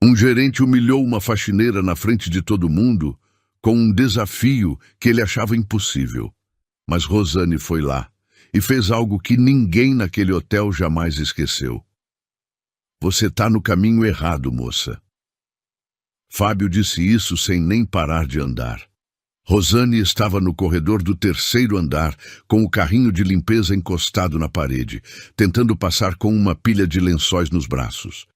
Um gerente humilhou uma faxineira na frente de todo mundo com um desafio que ele achava impossível. Mas Rosane foi lá e fez algo que ninguém naquele hotel jamais esqueceu. Você está no caminho errado, moça. Fábio disse isso sem nem parar de andar. Rosane estava no corredor do terceiro andar, com o carrinho de limpeza encostado na parede, tentando passar com uma pilha de lençóis nos braços.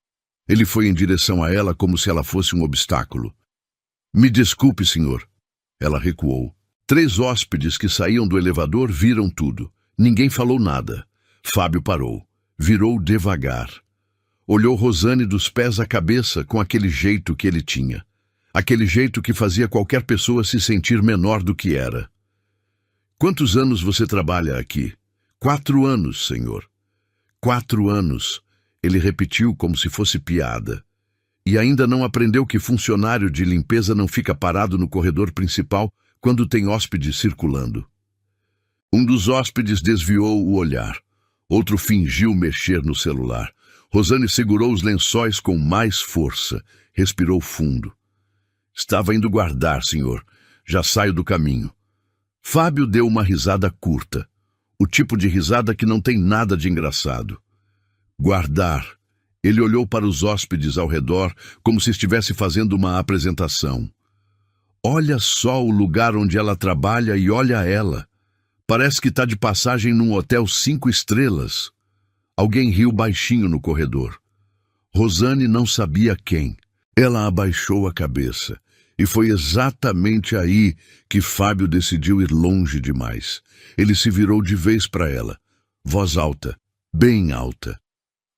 Ele foi em direção a ela como se ela fosse um obstáculo. Me desculpe, senhor. Ela recuou. 3 hóspedes que saíam do elevador viram tudo. Ninguém falou nada. Fábio parou. Virou devagar. Olhou Rosane dos pés à cabeça com aquele jeito que ele tinha. Aquele jeito que fazia qualquer pessoa se sentir menor do que era. Quantos anos você trabalha aqui? 4 anos, senhor. 4 anos. Ele repetiu como se fosse piada. E ainda não aprendeu que funcionário de limpeza não fica parado no corredor principal quando tem hóspedes circulando. Um dos hóspedes desviou o olhar. Outro fingiu mexer no celular. Rosane segurou os lençóis com mais força. Respirou fundo. Estava indo guardar, senhor. Já saio do caminho. Fábio deu uma risada curta. O tipo de risada que não tem nada de engraçado. Guardar. Ele olhou para os hóspedes ao redor como se estivesse fazendo uma apresentação. Olha só o lugar onde ela trabalha e olha ela. Parece que está de passagem num hotel 5 estrelas. Alguém riu baixinho no corredor. Rosane não sabia quem. Ela abaixou a cabeça. E foi exatamente aí que Fábio decidiu ir longe demais. Ele se virou de vez para ela. Voz alta, bem alta.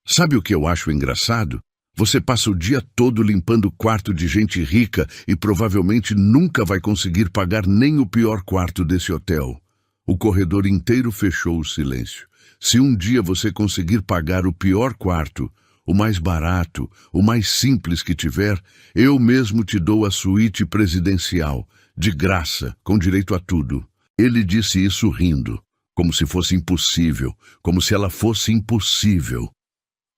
Sabe o que eu acho engraçado? Você passa o dia todo limpando o quarto de gente rica e provavelmente nunca vai conseguir pagar nem o pior quarto desse hotel. O corredor inteiro fechou o silêncio. Se um dia você conseguir pagar o pior quarto, o mais barato, o mais simples que tiver, eu mesmo te dou a suíte presidencial, de graça, com direito a tudo. Ele disse isso rindo, como se fosse impossível, como se ela fosse impossível.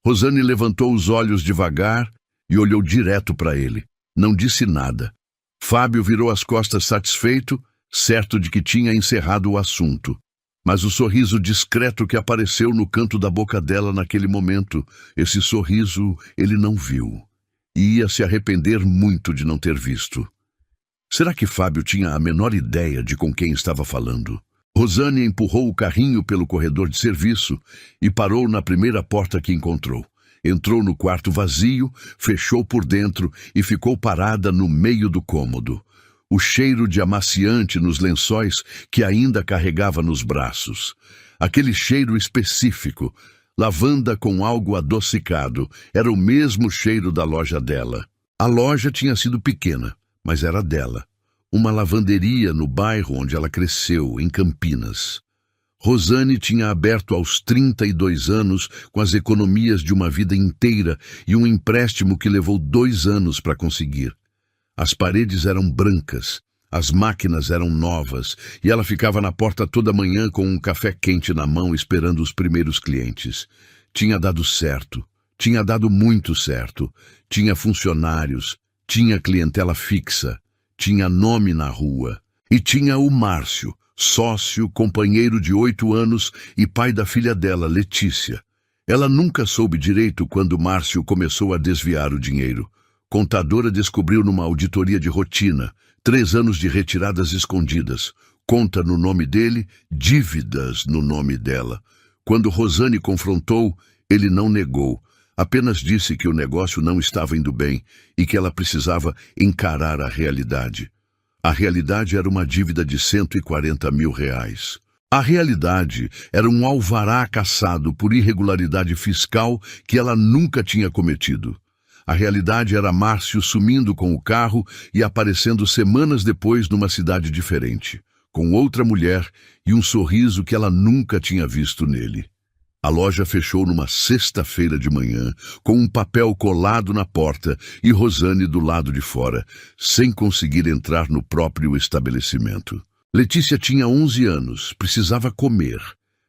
Rosane levantou os olhos devagar e olhou direto para ele. Não disse nada. Fábio virou as costas satisfeito, certo de que tinha encerrado o assunto. Mas o sorriso discreto que apareceu no canto da boca dela naquele momento, esse sorriso ele não viu. E ia se arrepender muito de não ter visto. Será que Fábio tinha a menor ideia de com quem estava falando? Rosane empurrou o carrinho pelo corredor de serviço e parou na primeira porta que encontrou. Entrou no quarto vazio, fechou por dentro e ficou parada no meio do cômodo. O cheiro de amaciante nos lençóis que ainda carregava nos braços. Aquele cheiro específico, lavanda com algo adocicado, era o mesmo cheiro da loja dela. A loja tinha sido pequena, mas era dela. Uma lavanderia no bairro onde ela cresceu, em Campinas. Rosane tinha aberto aos 32 anos com as economias de uma vida inteira e um empréstimo que levou 2 anos para conseguir. As paredes eram brancas, as máquinas eram novas e ela ficava na porta toda manhã com um café quente na mão esperando os primeiros clientes. Tinha dado certo, tinha dado muito certo. Tinha funcionários, tinha clientela fixa, tinha nome na rua. E tinha o Márcio, sócio, companheiro de 8 anos e pai da filha dela, Letícia. Ela nunca soube direito quando Márcio começou a desviar o dinheiro. Contadora descobriu numa auditoria de rotina, 3 anos de retiradas escondidas, conta no nome dele, dívidas no nome dela. Quando Rosane confrontou, ele não negou, apenas disse que o negócio não estava indo bem e que ela precisava encarar a realidade. A realidade era uma dívida de R$140 mil. A realidade era um alvará cassado por irregularidade fiscal que ela nunca tinha cometido. A realidade era Márcio sumindo com o carro e aparecendo semanas depois numa cidade diferente, com outra mulher e um sorriso que ela nunca tinha visto nele. A loja fechou numa sexta-feira de manhã, com um papel colado na porta e Rosane do lado de fora, sem conseguir entrar no próprio estabelecimento. Letícia tinha 11 anos, precisava comer,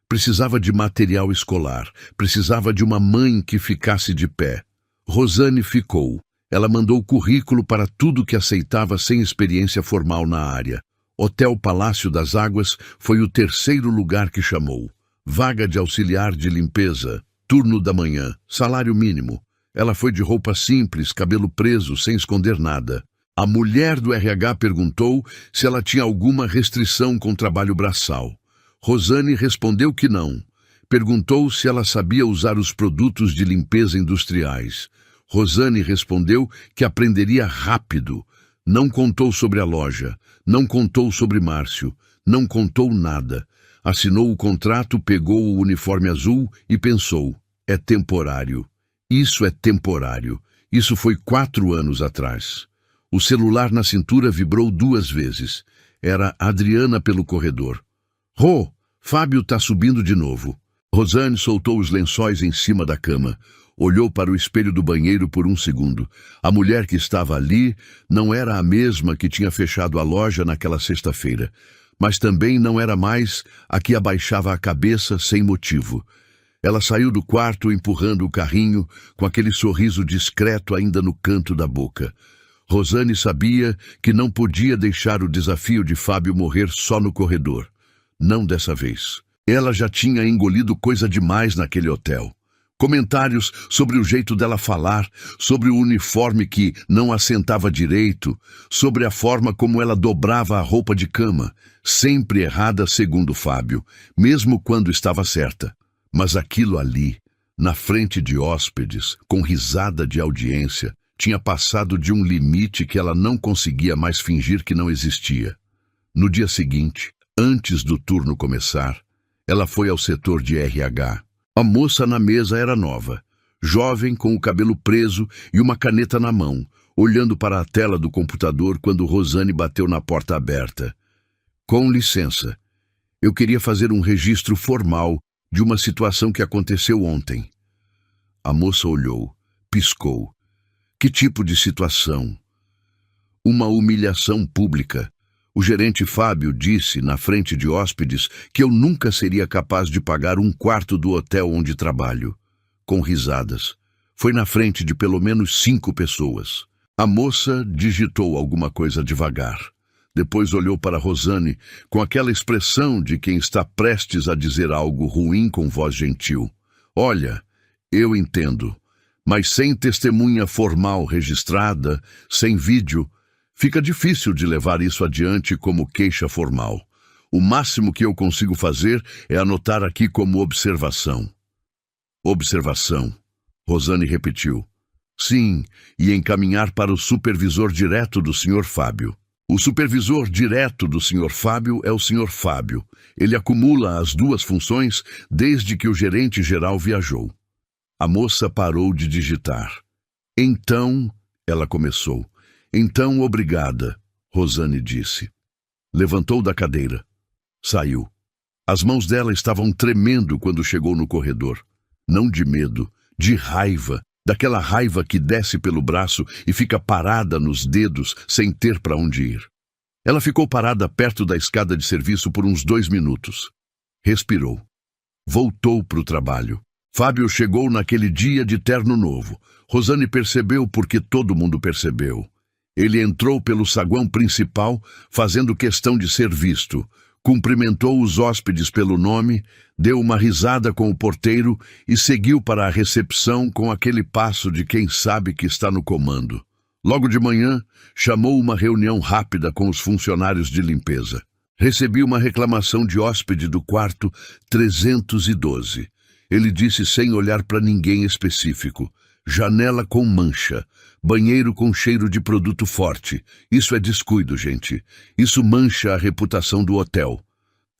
precisava de material escolar, precisava de uma mãe que ficasse de pé. Rosane ficou, Ela mandou currículo para tudo que aceitava sem experiência formal na área. Hotel Palácio das Águas foi o terceiro lugar que chamou. Vaga de auxiliar de limpeza, turno da manhã, salário mínimo. Ela foi de roupa simples, cabelo preso, sem esconder nada. A mulher do RH perguntou se ela tinha alguma restrição com trabalho braçal. Rosane respondeu que não. Perguntou se ela sabia usar os produtos de limpeza industriais. Rosane respondeu que aprenderia rápido. Não contou sobre a loja, não contou sobre Márcio, não contou nada. Assinou o contrato, pegou o uniforme azul e pensou: é temporário. Isso é temporário. Isso foi 4 anos atrás. O celular na cintura vibrou 2 vezes. Era Adriana pelo corredor. Rô, Fábio tá subindo de novo. Rosane soltou os lençóis em cima da cama. Olhou para o espelho do banheiro por 1 segundo. A mulher que estava ali não era a mesma que tinha fechado a loja naquela sexta-feira, mas também não era mais a que abaixava a cabeça sem motivo. Ela saiu do quarto empurrando o carrinho, com aquele sorriso discreto ainda no canto da boca. Rosane sabia que não podia deixar o desafio de Fábio morrer só no corredor. Não dessa vez. Ela já tinha engolido coisa demais naquele hotel. Comentários sobre o jeito dela falar, sobre o uniforme que não assentava direito, sobre a forma como ela dobrava a roupa de cama, sempre errada segundo Fábio, mesmo quando estava certa. Mas aquilo ali, na frente de hóspedes, com risada de audiência, tinha passado de um limite que ela não conseguia mais fingir que não existia. No dia seguinte, antes do turno começar, ela foi ao setor de RH. A moça na mesa era nova, jovem, com o cabelo preso e uma caneta na mão, olhando para a tela do computador quando Rosane bateu na porta aberta. Com licença, eu queria fazer um registro formal de uma situação que aconteceu ontem. A moça olhou, piscou. Que tipo de situação? Uma humilhação pública. O gerente Fábio disse, na frente de hóspedes, que eu nunca seria capaz de pagar 1/4 do hotel onde trabalho. Com risadas. Foi na frente de pelo menos 5 pessoas. A moça digitou alguma coisa devagar. Depois olhou para Rosane com aquela expressão de quem está prestes a dizer algo ruim com voz gentil. Olha, eu entendo, mas sem testemunha formal registrada, sem vídeo, fica difícil de levar isso adiante como queixa formal. O máximo que eu consigo fazer é anotar aqui como observação. Observação, Rosane repetiu. Sim, e encaminhar para o supervisor direto do Sr. Fábio. O supervisor direto do Sr. Fábio é o Sr. Fábio. Ele acumula as 2 funções desde que o gerente geral viajou. A moça parou de digitar. Então, ela começou. Então, obrigada, Rosane disse. Levantou da cadeira. Saiu. As mãos dela estavam tremendo quando chegou no corredor. Não de medo, de raiva. Daquela raiva que desce pelo braço e fica parada nos dedos sem ter para onde ir. Ela ficou parada perto da escada de serviço por uns 2 minutos. Respirou. Voltou para o trabalho. Fábio chegou naquele dia de terno novo. Rosane percebeu porque todo mundo percebeu. Ele entrou pelo saguão principal, fazendo questão de ser visto. Cumprimentou os hóspedes pelo nome, deu uma risada com o porteiro e seguiu para a recepção com aquele passo de quem sabe que está no comando. Logo de manhã, chamou uma reunião rápida com os funcionários de limpeza. Recebi uma reclamação de hóspede do quarto 312. Ele disse sem olhar para ninguém específico. Janela com mancha. Banheiro com cheiro de produto forte. Isso é descuido, gente. Isso mancha a reputação do hotel.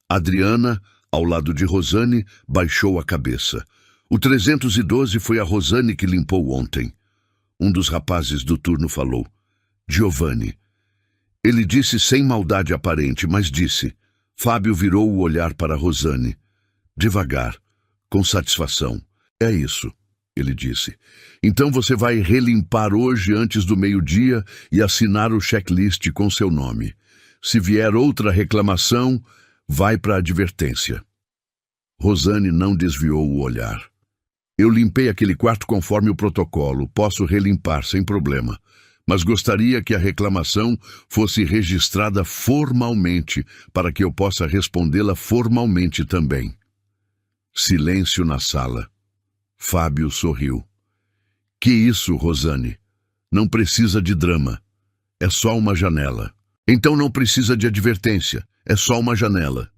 Adriana, ao lado de Rosane, baixou a cabeça. O 312 foi a Rosane que limpou ontem. Um dos rapazes do turno falou. Giovanni. Ele disse sem maldade aparente, mas disse. Fábio virou o olhar para Rosane. Devagar, com satisfação. É isso. Ele disse. Então você vai relimpar hoje antes do meio-dia e assinar o checklist com seu nome. Se vier outra reclamação, vai para a advertência. Rosane não desviou o olhar. Eu limpei aquele quarto conforme o protocolo. Posso relimpar sem problema. Mas gostaria que a reclamação fosse registrada formalmente, para que eu possa respondê-la formalmente também. Silêncio na sala. Fábio sorriu. Que isso, Rosane? Não precisa de drama. É só uma janela. Então não precisa de advertência. É só uma janela.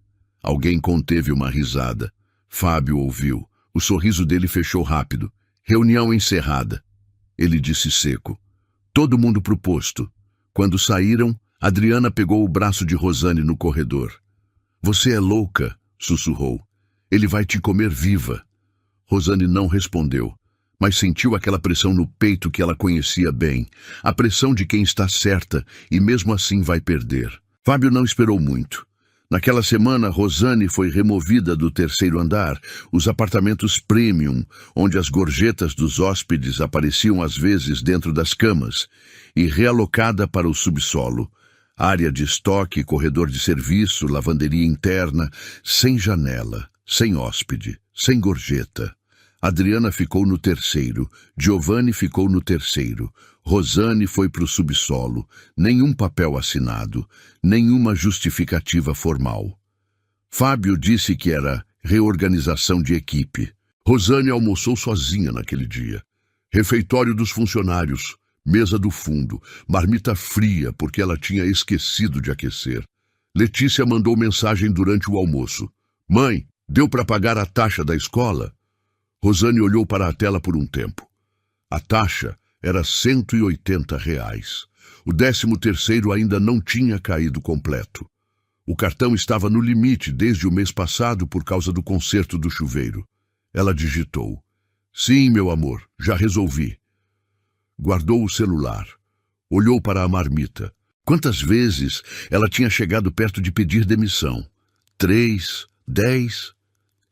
Alguém conteve uma risada. Fábio ouviu. O sorriso dele fechou rápido. Reunião encerrada. Ele disse seco. Todo mundo pro posto. Quando saíram, Adriana pegou o braço de Rosane no corredor. Você é louca, sussurrou. Ele vai te comer viva. Rosane não respondeu, mas sentiu aquela pressão no peito que ela conhecia bem. A pressão de quem está certa e mesmo assim vai perder. Fábio não esperou muito. Naquela semana, Rosane foi removida do terceiro andar, os apartamentos premium, onde as gorjetas dos hóspedes apareciam às vezes dentro das camas, e realocada para o subsolo. Área de estoque, corredor de serviço, lavanderia interna, sem janela, sem hóspede, sem gorjeta. Adriana ficou no terceiro, Giovanni ficou no terceiro, Rosane foi para o subsolo, nenhum papel assinado, nenhuma justificativa formal. Fábio disse que era reorganização de equipe. Rosane almoçou sozinha naquele dia. Refeitório dos funcionários, mesa do fundo, marmita fria porque ela tinha esquecido de aquecer. Letícia mandou mensagem durante o almoço. Mãe, deu para pagar a taxa da escola? Rosane olhou para a tela por um tempo. A taxa era R$180. O 13º ainda não tinha caído completo. O cartão estava no limite desde o mês passado por causa do conserto do chuveiro. Ela digitou. Sim, meu amor, já resolvi. Guardou o celular. Olhou para a marmita. Quantas vezes ela tinha chegado perto de pedir demissão? 3, 10?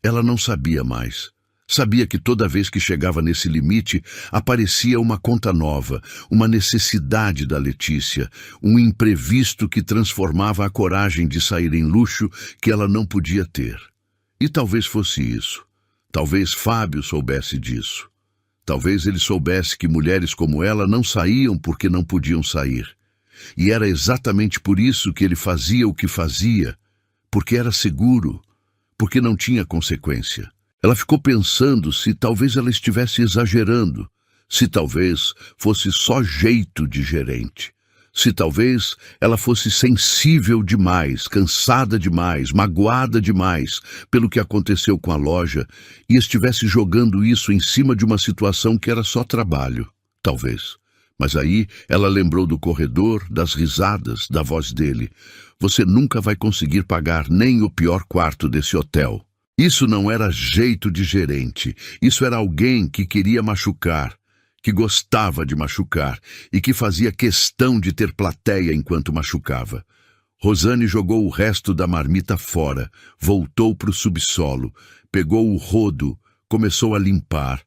Ela não sabia mais. Sabia que toda vez que chegava nesse limite, aparecia uma conta nova, uma necessidade da Letícia, um imprevisto que transformava a coragem de sair em luxo que ela não podia ter. E talvez fosse isso. Talvez Fábio soubesse disso. Talvez ele soubesse que mulheres como ela não saíam porque não podiam sair. E era exatamente por isso que ele fazia o que fazia, porque era seguro, porque não tinha consequência. Ela ficou pensando se talvez ela estivesse exagerando, se talvez fosse só jeito de gerente, se talvez ela fosse sensível demais, cansada demais, magoada demais pelo que aconteceu com a loja e estivesse jogando isso em cima de uma situação que era só trabalho, talvez. Mas aí ela lembrou do corredor, das risadas, da voz dele. Você nunca vai conseguir pagar nem o pior quarto desse hotel. Isso não era jeito de gerente, isso era alguém que queria machucar, que gostava de machucar e que fazia questão de ter plateia enquanto machucava. Rosane jogou o resto da marmita fora, voltou para o subsolo, pegou o rodo, começou a limpar,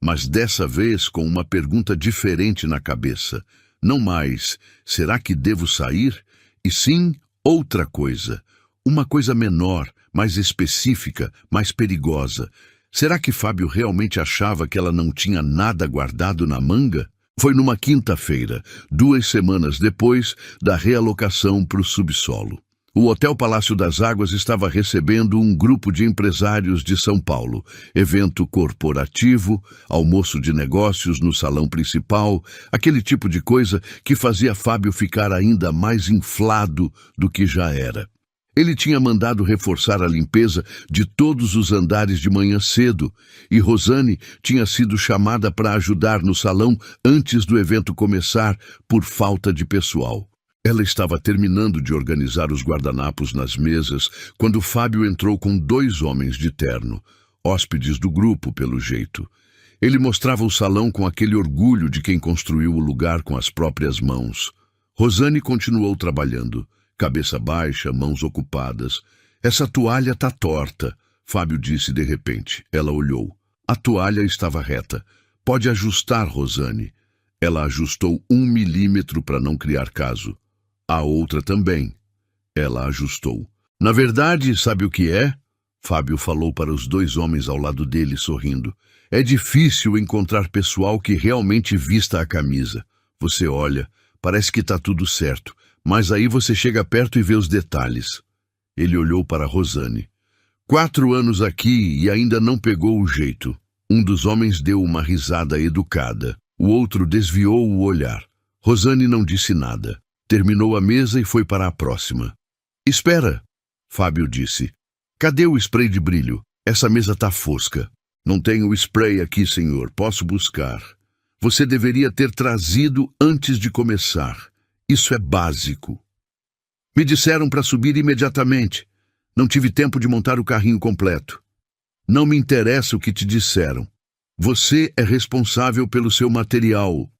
mas dessa vez com uma pergunta diferente na cabeça. Não mais, será que devo sair? E sim, outra coisa, uma coisa menor, mais específica, mais perigosa. Será que Fábio realmente achava que ela não tinha nada guardado na manga? Foi numa quinta-feira, 2 semanas depois da realocação para o subsolo. O Hotel Palácio das Águas estava recebendo um grupo de empresários de São Paulo. Evento corporativo, almoço de negócios no salão principal, aquele tipo de coisa que fazia Fábio ficar ainda mais inflado do que já era. Ele tinha mandado reforçar a limpeza de todos os andares de manhã cedo, e Rosane tinha sido chamada para ajudar no salão antes do evento começar por falta de pessoal. Ela estava terminando de organizar os guardanapos nas mesas quando Fábio entrou com 2 homens de terno, hóspedes do grupo, pelo jeito. Ele mostrava o salão com aquele orgulho de quem construiu o lugar com as próprias mãos. Rosane continuou trabalhando. Cabeça baixa, mãos ocupadas. Essa toalha tá torta, Fábio disse de repente. Ela olhou. A toalha estava reta. Pode ajustar, Rosane. Ela ajustou 1 milímetro para não criar caso. A outra também. Ela ajustou. Na verdade, sabe o que é? Fábio falou para os 2 homens ao lado dele, sorrindo. É difícil encontrar pessoal que realmente vista a camisa. Você olha, parece que está tudo certo, mas aí você chega perto e vê os detalhes. Ele olhou para Rosane. 4 anos aqui e ainda não pegou o jeito. Um dos homens deu uma risada educada. O outro desviou o olhar. Rosane não disse nada. Terminou a mesa e foi para a próxima. Espera, Fábio disse. Cadê o spray de brilho? Essa mesa está fosca. Não tenho spray aqui, senhor. Posso buscar. Você deveria ter trazido antes de começar. Isso é básico. Me disseram para subir imediatamente. Não tive tempo de montar o carrinho completo. Não me interessa o que te disseram. Você é responsável pelo seu material.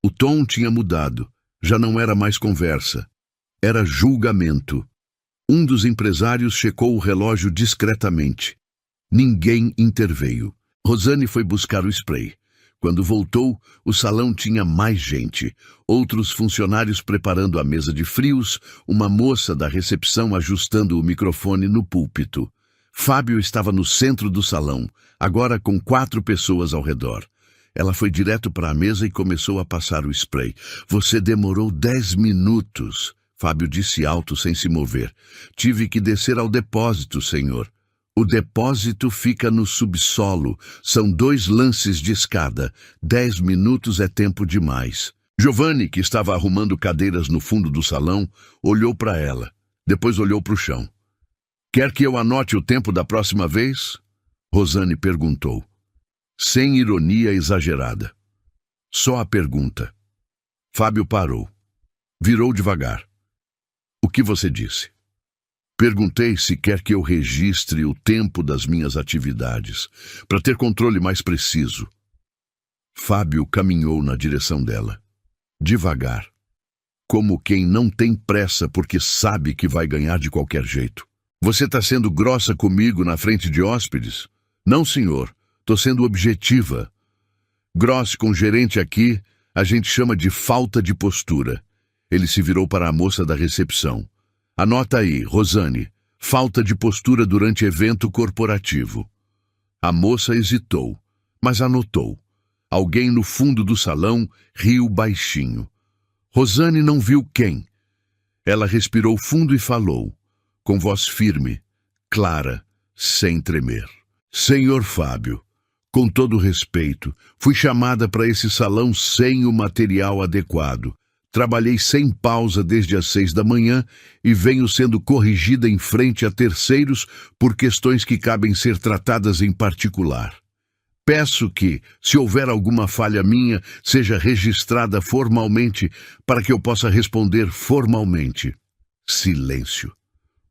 O tom tinha mudado. Já não era mais conversa. Era julgamento. Um dos empresários checou o relógio discretamente. Ninguém interveio. Rosane foi buscar o spray. Quando voltou, o salão tinha mais gente. Outros funcionários preparando a mesa de frios, uma moça da recepção ajustando o microfone no púlpito. Fábio estava no centro do salão, agora com 4 pessoas ao redor. Ela foi direto para a mesa e começou a passar o spray. Você demorou 10 minutos, Fábio disse alto sem se mover. Tive que descer ao depósito, senhor. O depósito fica no subsolo. São 2 lances de escada. 10 minutos é tempo demais. Giovanni, que estava arrumando cadeiras no fundo do salão, olhou para ela. Depois olhou para o chão. Quer que eu anote o tempo da próxima vez? Rosane perguntou. Sem ironia exagerada. Só a pergunta. Fábio parou. Virou devagar. O que você disse? Perguntei se quer que eu registre o tempo das minhas atividades, para ter controle mais preciso. Fábio caminhou na direção dela. Devagar. Como quem não tem pressa porque sabe que vai ganhar de qualquer jeito. Você está sendo grossa comigo na frente de hóspedes? Não, senhor. Estou sendo objetiva. Grosse com o gerente aqui, a gente chama de falta de postura. Ele se virou para a moça da recepção. Anota aí, Rosane, falta de postura durante evento corporativo. A moça hesitou, mas anotou. Alguém no fundo do salão riu baixinho. Rosane não viu quem. Ela respirou fundo e falou, com voz firme, clara, sem tremer. Senhor Fábio, com todo respeito, fui chamada para esse salão sem o material adequado. Trabalhei sem pausa desde as 6 da manhã e venho sendo corrigida em frente a terceiros por questões que cabem ser tratadas em particular. Peço que, se houver alguma falha minha, seja registrada formalmente para que eu possa responder formalmente. Silêncio.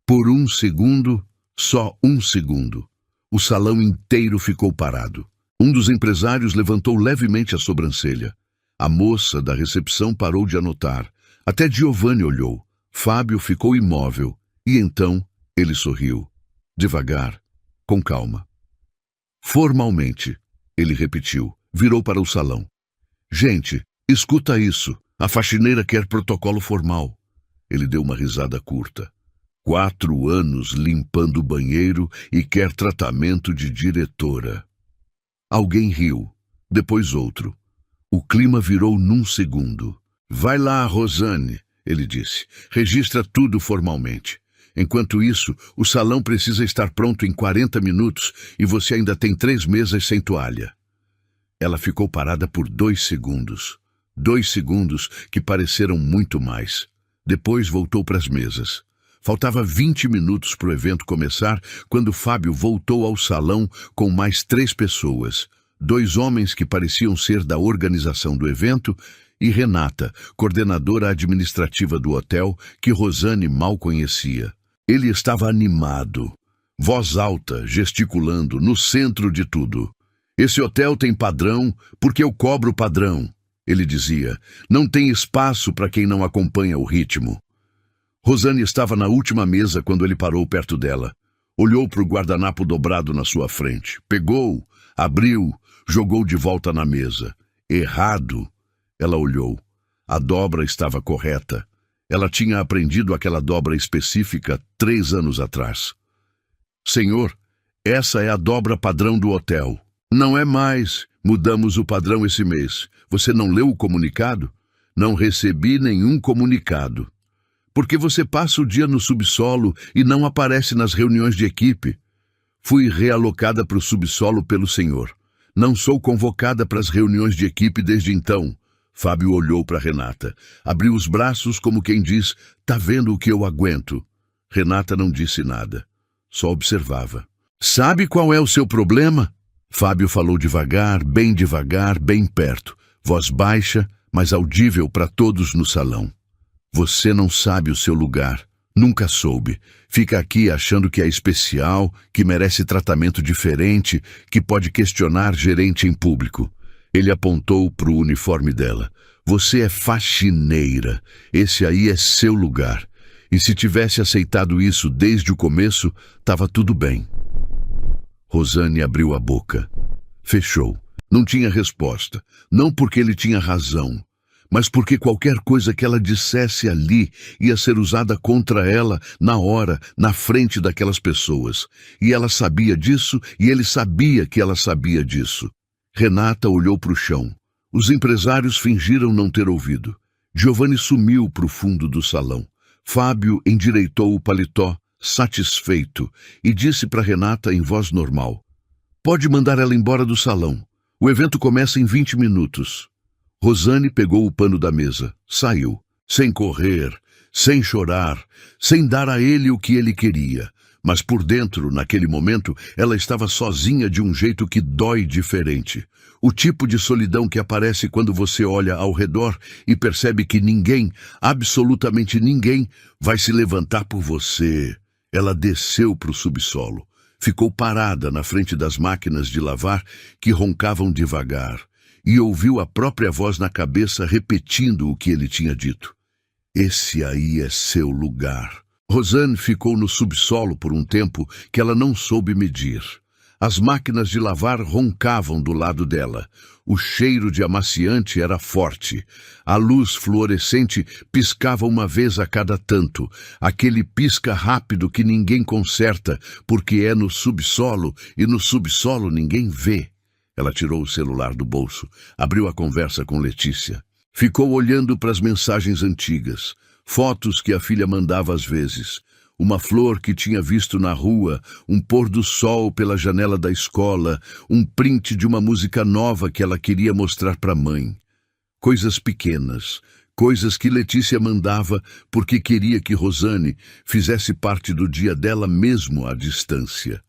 Por 1 segundo, só 1 segundo, o salão inteiro ficou parado. Um dos empresários levantou levemente a sobrancelha. A moça da recepção parou de anotar. Até Giovanni olhou. Fábio ficou imóvel. E então ele sorriu. Devagar, com calma. Formalmente, ele repetiu. Virou para o salão. Gente, escuta isso. A faxineira quer protocolo formal. Ele deu uma risada curta. 4 anos limpando o banheiro e quer tratamento de diretora. Alguém riu. Depois outro. O clima virou num segundo. Vai lá, Rosane, ele disse. Registra tudo formalmente. Enquanto isso, o salão precisa estar pronto em 40 minutos e você ainda tem 3 mesas sem toalha. Ela ficou parada por 2 segundos. 2 segundos que pareceram muito mais. Depois voltou para as mesas. Faltava 20 minutos para o evento começar quando Fábio voltou ao salão com mais 3 pessoas. 2 homens que pareciam ser da organização do evento e Renata, coordenadora administrativa do hotel, que Rosane mal conhecia. Ele estava animado, voz alta, gesticulando, no centro de tudo. Esse hotel tem padrão porque eu cobro padrão, ele dizia. Não tem espaço para quem não acompanha o ritmo. Rosane estava na última mesa quando ele parou perto dela. Olhou para o guardanapo dobrado na sua frente. Pegou, abriu, jogou de volta na mesa. Errado. Ela olhou. A dobra estava correta. Ela tinha aprendido aquela dobra específica 3 anos atrás. Senhor, essa é a dobra padrão do hotel. Não é mais. Mudamos o padrão esse mês. Você não leu o comunicado? Não recebi nenhum comunicado. Porque você passa o dia no subsolo e não aparece nas reuniões de equipe. Fui realocada para o subsolo pelo senhor. Não sou convocada para as reuniões de equipe desde então. Fábio olhou para Renata. Abriu os braços como quem diz, tá vendo o que eu aguento? Renata não disse nada. Só observava. Sabe qual é o seu problema? Fábio falou devagar, bem perto. Voz baixa, mas audível para todos no salão. Você não sabe o seu lugar. Nunca soube. Fica aqui achando que é especial, que merece tratamento diferente, que pode questionar gerente em público. Ele apontou para o uniforme dela. Você é faxineira. Esse aí é seu lugar. E se tivesse aceitado isso desde o começo, estava tudo bem. Rosane abriu a boca. Fechou. Não tinha resposta. Não porque ele tinha razão, mas porque qualquer coisa que ela dissesse ali ia ser usada contra ela na hora, na frente daquelas pessoas. E ela sabia disso, e ele sabia que ela sabia disso. Renata olhou para o chão. Os empresários fingiram não ter ouvido. Giovanni sumiu para o fundo do salão. Fábio endireitou o paletó, satisfeito, e disse para Renata em voz normal. Pode mandar ela embora do salão. O evento começa em 20 minutos. Rosane pegou o pano da mesa, saiu, sem correr, sem chorar, sem dar a ele o que ele queria. Mas por dentro, naquele momento, ela estava sozinha de um jeito que dói diferente. O tipo de solidão que aparece quando você olha ao redor e percebe que ninguém, absolutamente ninguém, vai se levantar por você. Ela desceu para o subsolo. Ficou parada na frente das máquinas de lavar que roncavam devagar e ouviu a própria voz na cabeça repetindo o que ele tinha dito. Esse aí é seu lugar. Rosane ficou no subsolo por um tempo que ela não soube medir. As máquinas de lavar roncavam do lado dela. O cheiro de amaciante era forte. A luz fluorescente piscava uma vez a cada tanto. Aquele pisca rápido que ninguém conserta, porque é no subsolo, e no subsolo ninguém vê. Ela tirou o celular do bolso, abriu a conversa com Letícia. Ficou olhando para as mensagens antigas, fotos que a filha mandava às vezes. Uma flor que tinha visto na rua, um pôr do sol pela janela da escola, um print de uma música nova que ela queria mostrar para a mãe. Coisas pequenas, coisas que Letícia mandava porque queria que Rosane fizesse parte do dia dela mesmo à distância.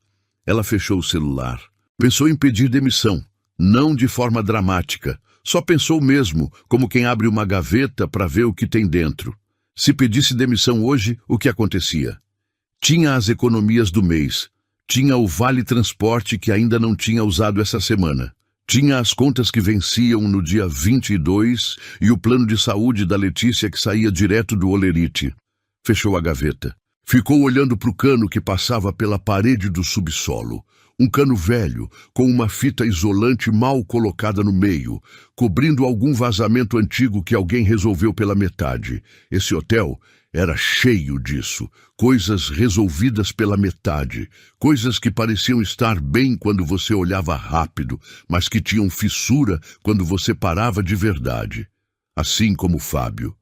Ela fechou o celular. Pensou em pedir demissão, não de forma dramática. Só pensou mesmo, como quem abre uma gaveta para ver o que tem dentro. Se pedisse demissão hoje, o que acontecia? Tinha as economias do mês. Tinha o vale-transporte que ainda não tinha usado essa semana. Tinha as contas que venciam no dia 22 e o plano de saúde da Letícia que saía direto do Olerite. Fechou a gaveta. Ficou olhando para o cano que passava pela parede do subsolo. Um cano velho, com uma fita isolante mal colocada no meio, cobrindo algum vazamento antigo que alguém resolveu pela metade. Esse hotel era cheio disso, coisas resolvidas pela metade, coisas que pareciam estar bem quando você olhava rápido, mas que tinham fissura quando você parava de verdade. Assim como Fábio.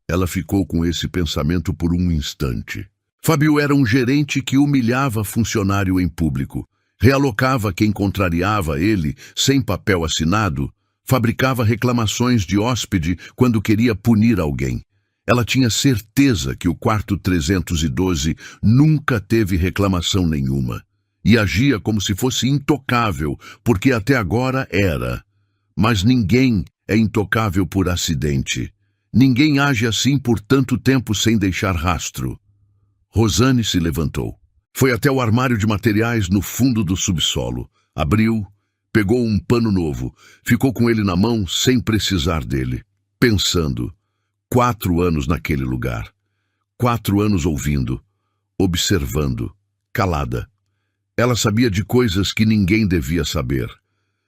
Ela ficou com esse pensamento por um instante. Fábio era um gerente que humilhava funcionário em público. Realocava quem contrariava ele, sem papel assinado, fabricava reclamações de hóspede quando queria punir alguém. Ela tinha certeza que o quarto 312 nunca teve reclamação nenhuma, e agia como se fosse intocável, porque até agora era. Mas ninguém é intocável por acidente. Ninguém age assim por tanto tempo sem deixar rastro. Rosane se levantou. Foi até o armário de materiais no fundo do subsolo. Abriu, pegou um pano novo, ficou com ele na mão sem precisar dele. Pensando. 4 anos naquele lugar. 4 anos ouvindo, observando, calada. Ela sabia de coisas que ninguém devia saber.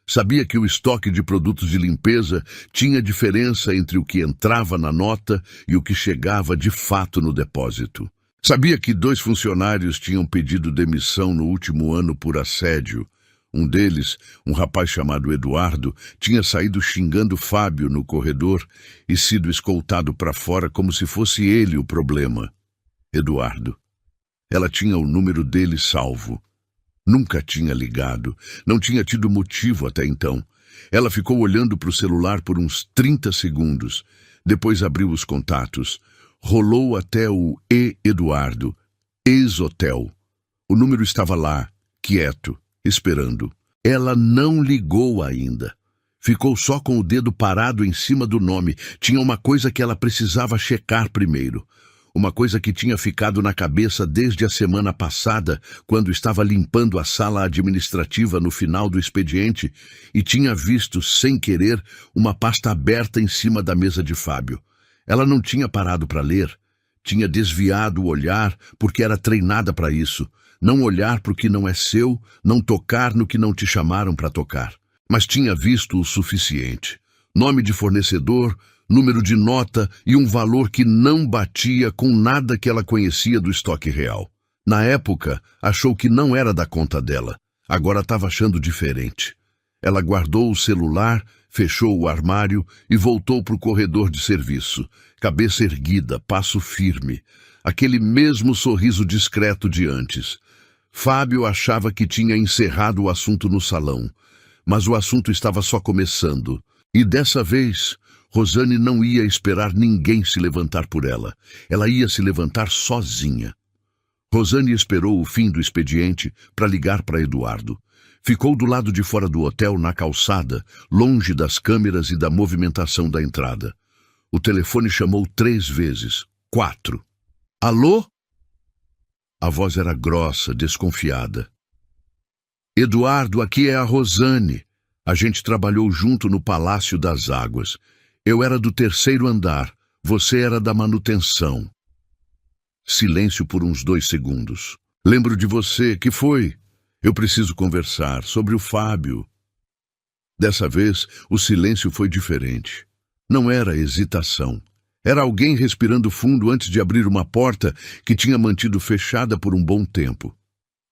Sabia que o estoque de produtos de limpeza tinha diferença entre o que entrava na nota e o que chegava de fato no depósito. Sabia que 2 funcionários tinham pedido demissão no último ano por assédio. Um deles, um rapaz chamado Eduardo, tinha saído xingando Fábio no corredor e sido escoltado para fora como se fosse ele o problema. Eduardo. Ela tinha o número dele salvo. Nunca tinha ligado, não tinha tido motivo até então. Ela ficou olhando para o celular por uns 30 segundos. Depois abriu os contatos. Rolou até o Eduardo, ex-hotel. O número estava lá, quieto, esperando. Ela não ligou ainda. Ficou só com o dedo parado em cima do nome. Tinha uma coisa que ela precisava checar primeiro. Uma coisa que tinha ficado na cabeça desde a semana passada, quando estava limpando a sala administrativa no final do expediente e tinha visto, sem querer, uma pasta aberta em cima da mesa de Fábio. Ela não tinha parado para ler. Tinha desviado o olhar porque era treinada para isso. Não olhar para o que não é seu, não tocar no que não te chamaram para tocar. Mas tinha visto o suficiente. Nome de fornecedor, número de nota e um valor que não batia com nada que ela conhecia do estoque real. Na época, achou que não era da conta dela. Agora estava achando diferente. Ela guardou o celular, fechou o armário e voltou para o corredor de serviço. Cabeça erguida, passo firme. Aquele mesmo sorriso discreto de antes. Fábio achava que tinha encerrado o assunto no salão. Mas o assunto estava só começando. E dessa vez, Rosane não ia esperar ninguém se levantar por ela. Ela ia se levantar sozinha. Rosane esperou o fim do expediente para ligar para Eduardo. Ficou do lado de fora do hotel, na calçada, longe das câmeras e da movimentação da entrada. O telefone chamou 3 vezes. 4. Alô? A voz era grossa, desconfiada. Eduardo, aqui é a Rosane. A gente trabalhou junto no Palácio das Águas. Eu era do 3º andar, você era da manutenção. Silêncio por uns 2 segundos. Lembro de você, que foi? Eu preciso conversar sobre o Fábio. Dessa vez, o silêncio foi diferente. Não era hesitação. Era alguém respirando fundo antes de abrir uma porta que tinha mantido fechada por um bom tempo.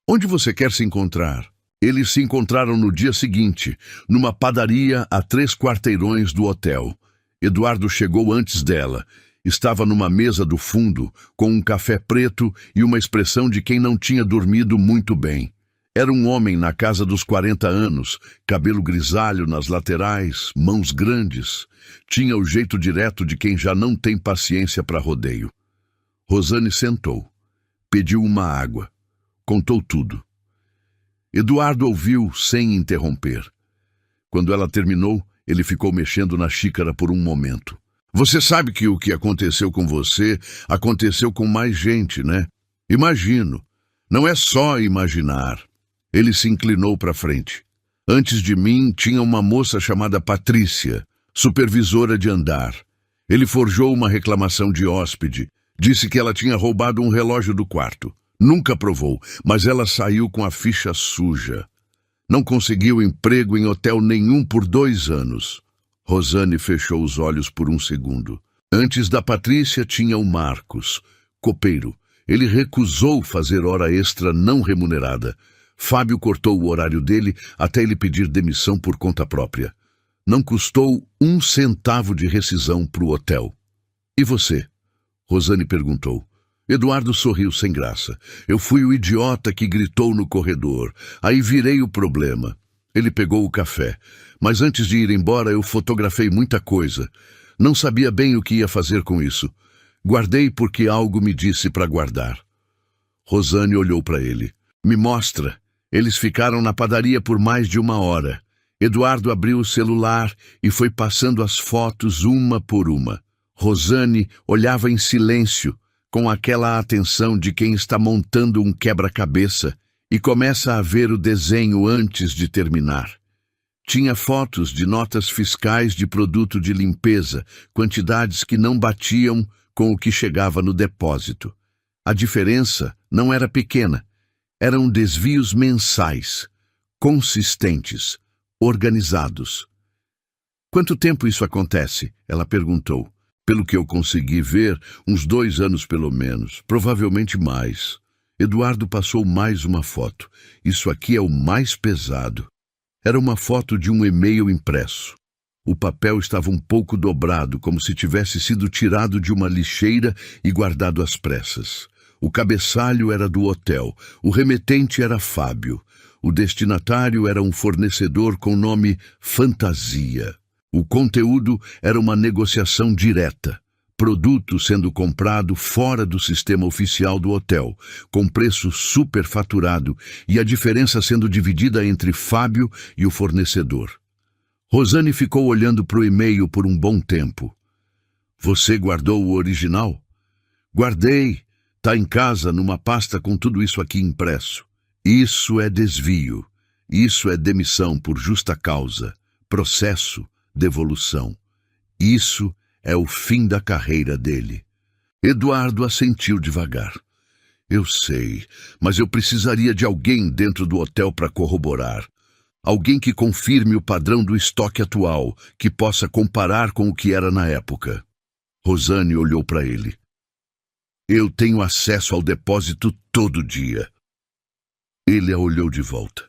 Onde você quer se encontrar? Eles se encontraram no dia seguinte, numa padaria a 3 quarteirões do hotel. Eduardo chegou antes dela. Estava numa mesa do fundo, com um café preto e uma expressão de quem não tinha dormido muito bem. Era um homem na casa dos 40 anos, cabelo grisalho nas laterais, mãos grandes. Tinha o jeito direto de quem já não tem paciência para rodeio. Rosane sentou. Pediu uma água. Contou tudo. Eduardo ouviu sem interromper. Quando ela terminou, ele ficou mexendo na xícara por um momento. Você sabe que o que aconteceu com você aconteceu com mais gente, né? Imagino. Não é só imaginar. Ele se inclinou para frente. Antes de mim tinha uma moça chamada Patrícia, supervisora de andar. Ele forjou uma reclamação de hóspede. Disse que ela tinha roubado um relógio do quarto. Nunca provou, mas ela saiu com a ficha suja. Não conseguiu emprego em hotel nenhum por 2 anos. Rosane fechou os olhos por um segundo. Antes da Patrícia tinha o Marcos, copeiro. Ele recusou fazer hora extra não remunerada. Fábio cortou o horário dele até ele pedir demissão por conta própria. Não custou 1 centavo de rescisão para o hotel. E você? Rosane perguntou. Eduardo sorriu sem graça. Eu fui o idiota que gritou no corredor. Aí virei o problema. Ele pegou o café. Mas antes de ir embora, eu fotografei muita coisa. Não sabia bem o que ia fazer com isso. Guardei porque algo me disse para guardar. Rosane olhou para ele. Me mostra. Eles ficaram na padaria por mais de 1 hora. Eduardo abriu o celular e foi passando as fotos uma por uma. Rosane olhava em silêncio, com aquela atenção de quem está montando um quebra-cabeça e começa a ver o desenho antes de terminar. Tinha fotos de notas fiscais de produto de limpeza, quantidades que não batiam com o que chegava no depósito. A diferença não era pequena. Eram desvios mensais, consistentes, organizados. Quanto tempo isso acontece? Ela perguntou. Pelo que eu consegui ver, uns 2 anos pelo menos, provavelmente mais. Eduardo passou mais uma foto. Isso aqui é o mais pesado. Era uma foto de um e-mail impresso. O papel estava um pouco dobrado, como se tivesse sido tirado de uma lixeira e guardado às pressas. O cabeçalho era do hotel. O remetente era Fábio. O destinatário era um fornecedor com nome Fantasia. O conteúdo era uma negociação direta. Produto sendo comprado fora do sistema oficial do hotel, com preço superfaturado e a diferença sendo dividida entre Fábio e o fornecedor. Rosane ficou olhando para o e-mail por um bom tempo. Você guardou o original? Guardei. Tá em casa numa pasta com tudo isso aqui impresso. Isso é desvio. Isso é demissão por justa causa. Processo, devolução. Isso é o fim da carreira dele. Eduardo assentiu devagar. Eu sei, mas eu precisaria de alguém dentro do hotel para corroborar. Alguém que confirme o padrão do estoque atual, que possa comparar com o que era na época. Rosane olhou para ele. Eu tenho acesso ao depósito todo dia. Ele a olhou de volta.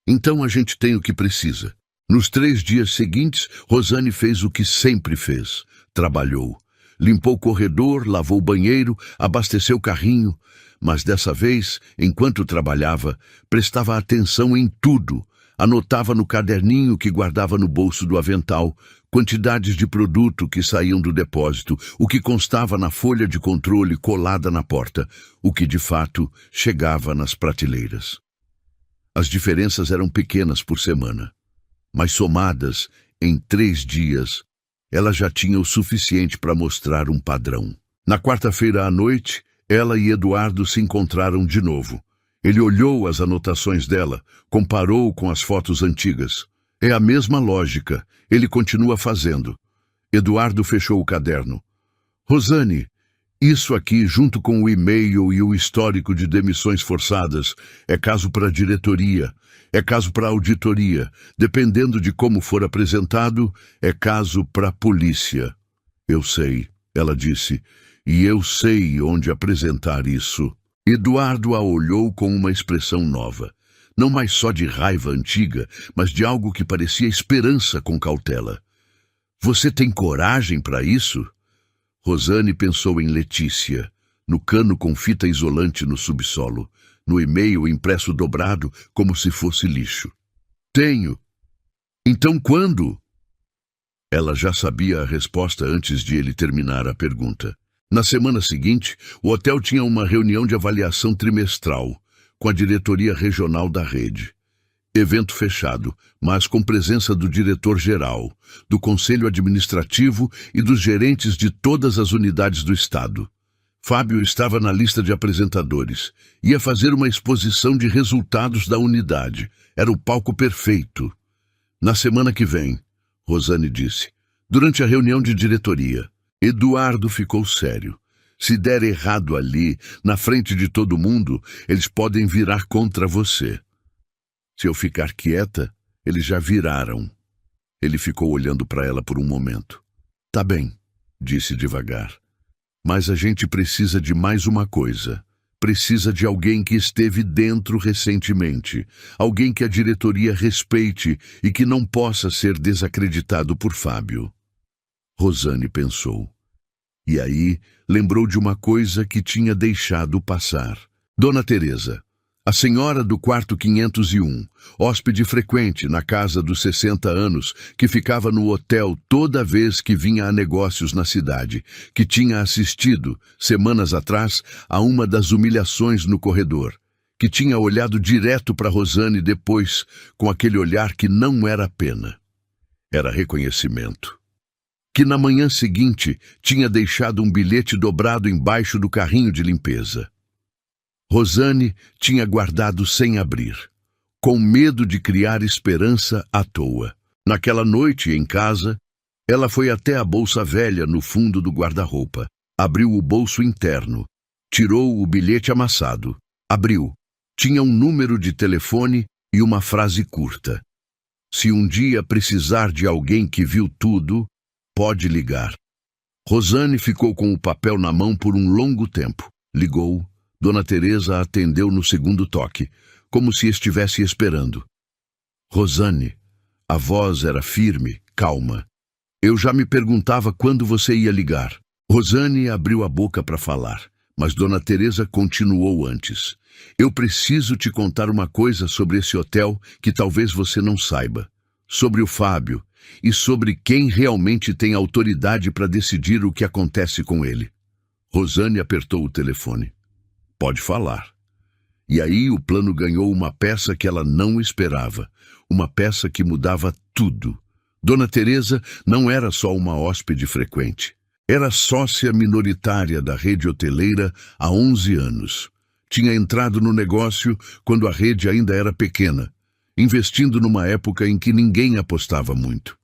Então a gente tem o que precisa. Nos 3 dias seguintes, Rosane fez o que sempre fez. Trabalhou. Limpou o corredor, lavou o banheiro, abasteceu o carrinho. Mas dessa vez, enquanto trabalhava, prestava atenção em tudo. Anotava no caderninho que guardava no bolso do avental quantidades de produto que saíam do depósito, o que constava na folha de controle colada na porta, o que de fato chegava nas prateleiras. As diferenças eram pequenas por semana, mas somadas em 3 dias, ela já tinha o suficiente para mostrar um padrão. Na quarta-feira à noite, ela e Eduardo se encontraram de novo. Ele olhou as anotações dela, comparou com as fotos antigas. É a mesma lógica, ele continua fazendo. Eduardo fechou o caderno. Rosane, isso aqui, junto com o e-mail e o histórico de demissões forçadas, é caso para a diretoria, é caso para a auditoria. Dependendo de como for apresentado, é caso para a polícia. Eu sei, ela disse, e eu sei onde apresentar isso. Eduardo a olhou com uma expressão nova. Não mais só de raiva antiga, mas de algo que parecia esperança com cautela. Você tem coragem para isso? Rosane pensou em Letícia, no cano com fita isolante no subsolo, no e-mail impresso dobrado como se fosse lixo. Tenho. Então quando? Ela já sabia a resposta antes de ele terminar a pergunta. Na semana seguinte, o hotel tinha uma reunião de avaliação trimestral com a diretoria regional da rede. Evento fechado, mas com presença do diretor-geral, do conselho administrativo e dos gerentes de todas as unidades do estado. Fábio estava na lista de apresentadores. Ia fazer uma exposição de resultados da unidade. Era o palco perfeito. Na semana que vem, Rosane disse, durante a reunião de diretoria. Eduardo ficou sério. Se der errado ali, na frente de todo mundo, eles podem virar contra você. Se eu ficar quieta, eles já viraram. Ele ficou olhando para ela por um momento. Tá bem, disse devagar. Mas a gente precisa de mais uma coisa. Precisa de alguém que esteve dentro recentemente. Alguém que a diretoria respeite e que não possa ser desacreditado por Fábio. Rosane pensou. E aí lembrou de uma coisa que tinha deixado passar. Dona Teresa, a senhora do quarto 501, hóspede frequente na casa dos 60 anos, que ficava no hotel toda vez que vinha a negócios na cidade, que tinha assistido, semanas atrás, a uma das humilhações no corredor, que tinha olhado direto para Rosane depois, com aquele olhar que não era pena. Era reconhecimento. Que na manhã seguinte tinha deixado um bilhete dobrado embaixo do carrinho de limpeza. Rosane tinha guardado sem abrir, com medo de criar esperança à toa. Naquela noite, em casa, ela foi até a bolsa velha no fundo do guarda-roupa, abriu o bolso interno, tirou o bilhete amassado, abriu. Tinha um número de telefone e uma frase curta. Se um dia precisar de alguém que viu tudo, pode ligar. Rosane ficou com o papel na mão por um longo tempo. Ligou, Dona Teresa atendeu no segundo toque, como se estivesse esperando. Rosane, a voz era firme, calma. Eu já me perguntava quando você ia ligar. Rosane abriu a boca para falar, mas Dona Teresa continuou antes. Eu preciso te contar uma coisa sobre esse hotel que talvez você não saiba. Sobre o Fábio e sobre quem realmente tem autoridade para decidir o que acontece com ele. Rosane apertou o telefone. Pode falar. E aí o plano ganhou uma peça que ela não esperava. Uma peça que mudava tudo. Dona Teresa não era só uma hóspede frequente. Era sócia minoritária da rede hoteleira há 11 anos. Tinha entrado no negócio quando a rede ainda era pequena, investindo numa época em que ninguém apostava muito.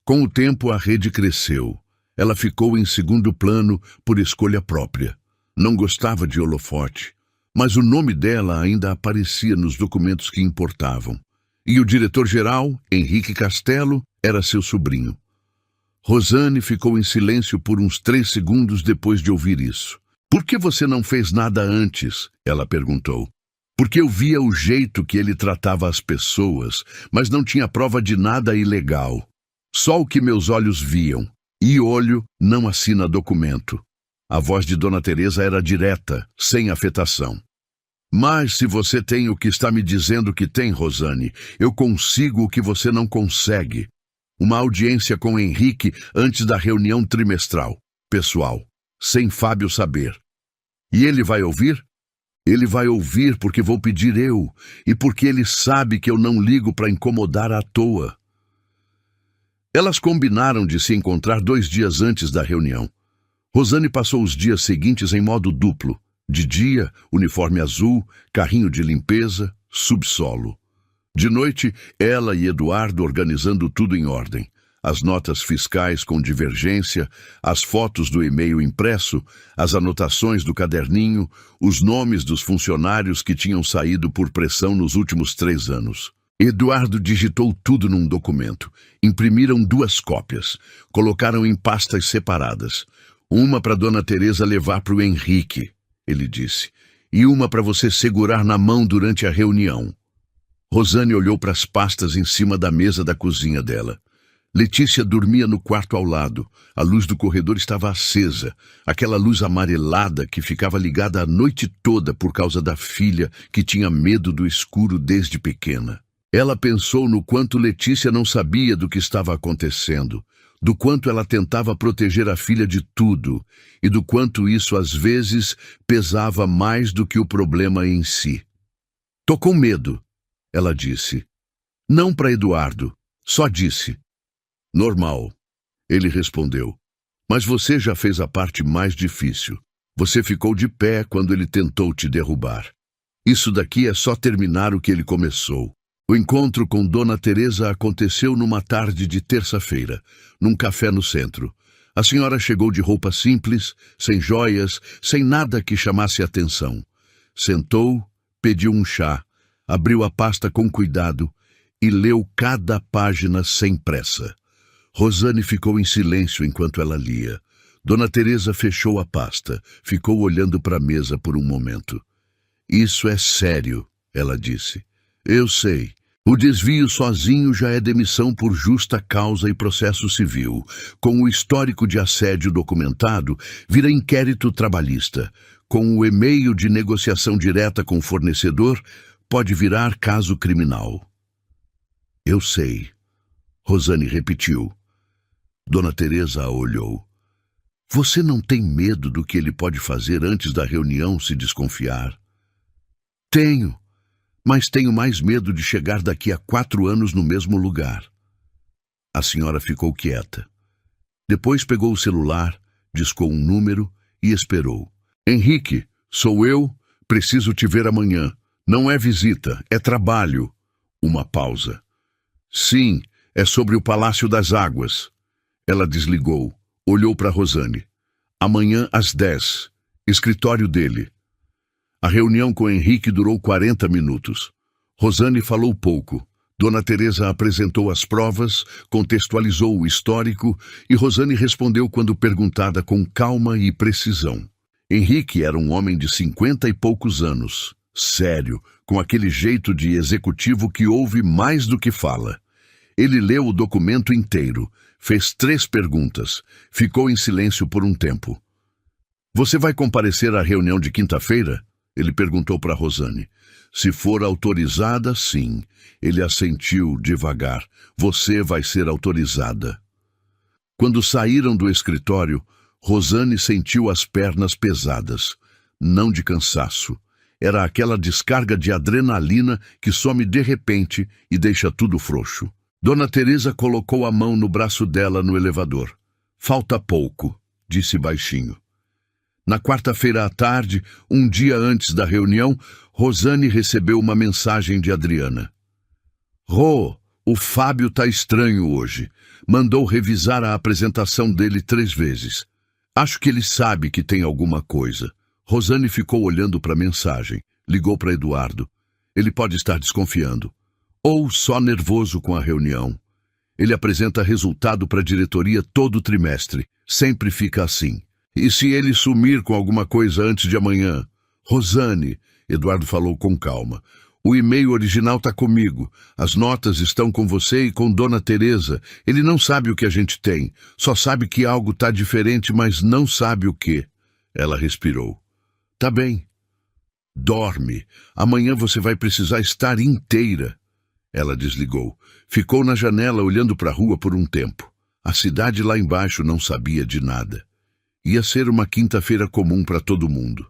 Com o tempo, a rede cresceu. Ela ficou em segundo plano por escolha própria. Não gostava de holofote, mas o nome dela ainda aparecia nos documentos que importavam. E o diretor-geral, Henrique Castelo, era seu sobrinho. Rosane ficou em silêncio por uns 3 segundos depois de ouvir isso. Por que você não fez nada antes? Ela perguntou. Porque eu via o jeito que ele tratava as pessoas, mas não tinha prova de nada ilegal. Só o que meus olhos viam. E olho não assina documento. A voz de Dona Teresa era direta, sem afetação. Mas se você tem o que está me dizendo que tem, Rosane, eu consigo o que você não consegue. Uma audiência com Henrique antes da reunião trimestral, pessoal, sem Fábio saber. E ele vai ouvir? Ele vai ouvir porque vou pedir eu, e porque ele sabe que eu não ligo para incomodar à toa. Elas combinaram de se encontrar 2 dias antes da reunião. Rosane passou os dias seguintes em modo duplo. De dia, uniforme azul, carrinho de limpeza, subsolo. De noite, ela e Eduardo organizando tudo em ordem. As notas fiscais com divergência, as fotos do e-mail impresso, as anotações do caderninho, os nomes dos funcionários que tinham saído por pressão nos últimos 3 anos. Eduardo digitou tudo num documento. Imprimiram 2 cópias. Colocaram em pastas separadas. Uma para Dona Teresa levar para o Henrique, ele disse, e uma para você segurar na mão durante a reunião. Rosane olhou para as pastas em cima da mesa da cozinha dela. Letícia dormia no quarto ao lado. A luz do corredor estava acesa, aquela luz amarelada que ficava ligada a noite toda por causa da filha que tinha medo do escuro desde pequena. Ela pensou no quanto Letícia não sabia do que estava acontecendo, do quanto ela tentava proteger a filha de tudo e do quanto isso às vezes pesava mais do que o problema em si. "Tô com medo", ela disse. Não para Eduardo, só disse. "Normal", ele respondeu. "Mas você já fez a parte mais difícil. Você ficou de pé quando ele tentou te derrubar. Isso daqui é só terminar o que ele começou." O encontro com Dona Teresa aconteceu numa tarde de terça-feira, num café no centro. A senhora chegou de roupa simples, sem joias, sem nada que chamasse atenção. Sentou, pediu um chá, abriu a pasta com cuidado e leu cada página sem pressa. Rosane ficou em silêncio enquanto ela lia. Dona Teresa fechou a pasta, ficou olhando para a mesa por um momento. "Isso é sério", ela disse. "Eu sei. O desvio sozinho já é demissão por justa causa e processo civil. Com o histórico de assédio documentado, vira inquérito trabalhista. Com o e-mail de negociação direta com o fornecedor, pode virar caso criminal." "Eu sei", Rosane repetiu. Dona Teresa a olhou. "Você não tem medo do que ele pode fazer antes da reunião se desconfiar?" "Tenho. Mas tenho mais medo de chegar daqui a 4 anos no mesmo lugar." A senhora ficou quieta. Depois pegou o celular, discou um número e esperou. "Henrique, sou eu, preciso te ver amanhã. Não é visita, é trabalho." Uma pausa. "Sim, é sobre o Palácio das Águas." Ela desligou, olhou para Rosane. "Amanhã às 10, escritório dele." A reunião com Henrique durou 40 minutos. Rosane falou pouco. Dona Teresa apresentou as provas, contextualizou o histórico e Rosane respondeu quando perguntada com calma e precisão. Henrique era um homem de 50 e poucos anos, sério, com aquele jeito de executivo que ouve mais do que fala. Ele leu o documento inteiro, fez 3 perguntas, ficou em silêncio por um tempo. "Você vai comparecer à reunião de quinta-feira?" Ele perguntou para Rosane. "Se for autorizada, sim." Ele assentiu devagar. "Você vai ser autorizada." Quando saíram do escritório, Rosane sentiu as pernas pesadas, não de cansaço. Era aquela descarga de adrenalina que some de repente e deixa tudo frouxo. Dona Teresa colocou a mão no braço dela no elevador. "Falta pouco", disse baixinho. Na quarta-feira à tarde, um dia antes da reunião, Rosane recebeu uma mensagem de Adriana. "Rô, o Fábio tá estranho hoje. Mandou revisar a apresentação dele 3 vezes. Acho que ele sabe que tem alguma coisa." Rosane ficou olhando para a mensagem. Ligou para Eduardo. "Ele pode estar desconfiando. Ou só nervoso com a reunião. Ele apresenta resultado para a diretoria todo trimestre. Sempre fica assim. E se ele sumir com alguma coisa antes de amanhã?" "Rosane", Eduardo falou com calma, "o e-mail original está comigo. As notas estão com você e com Dona Teresa. Ele não sabe o que a gente tem. Só sabe que algo está diferente, mas não sabe o que." Ela respirou. "Tá bem. Dorme. Amanhã você vai precisar estar inteira." Ela desligou. Ficou na janela olhando para a rua por um tempo. A cidade lá embaixo não sabia de nada. Ia ser uma quinta-feira comum para todo mundo.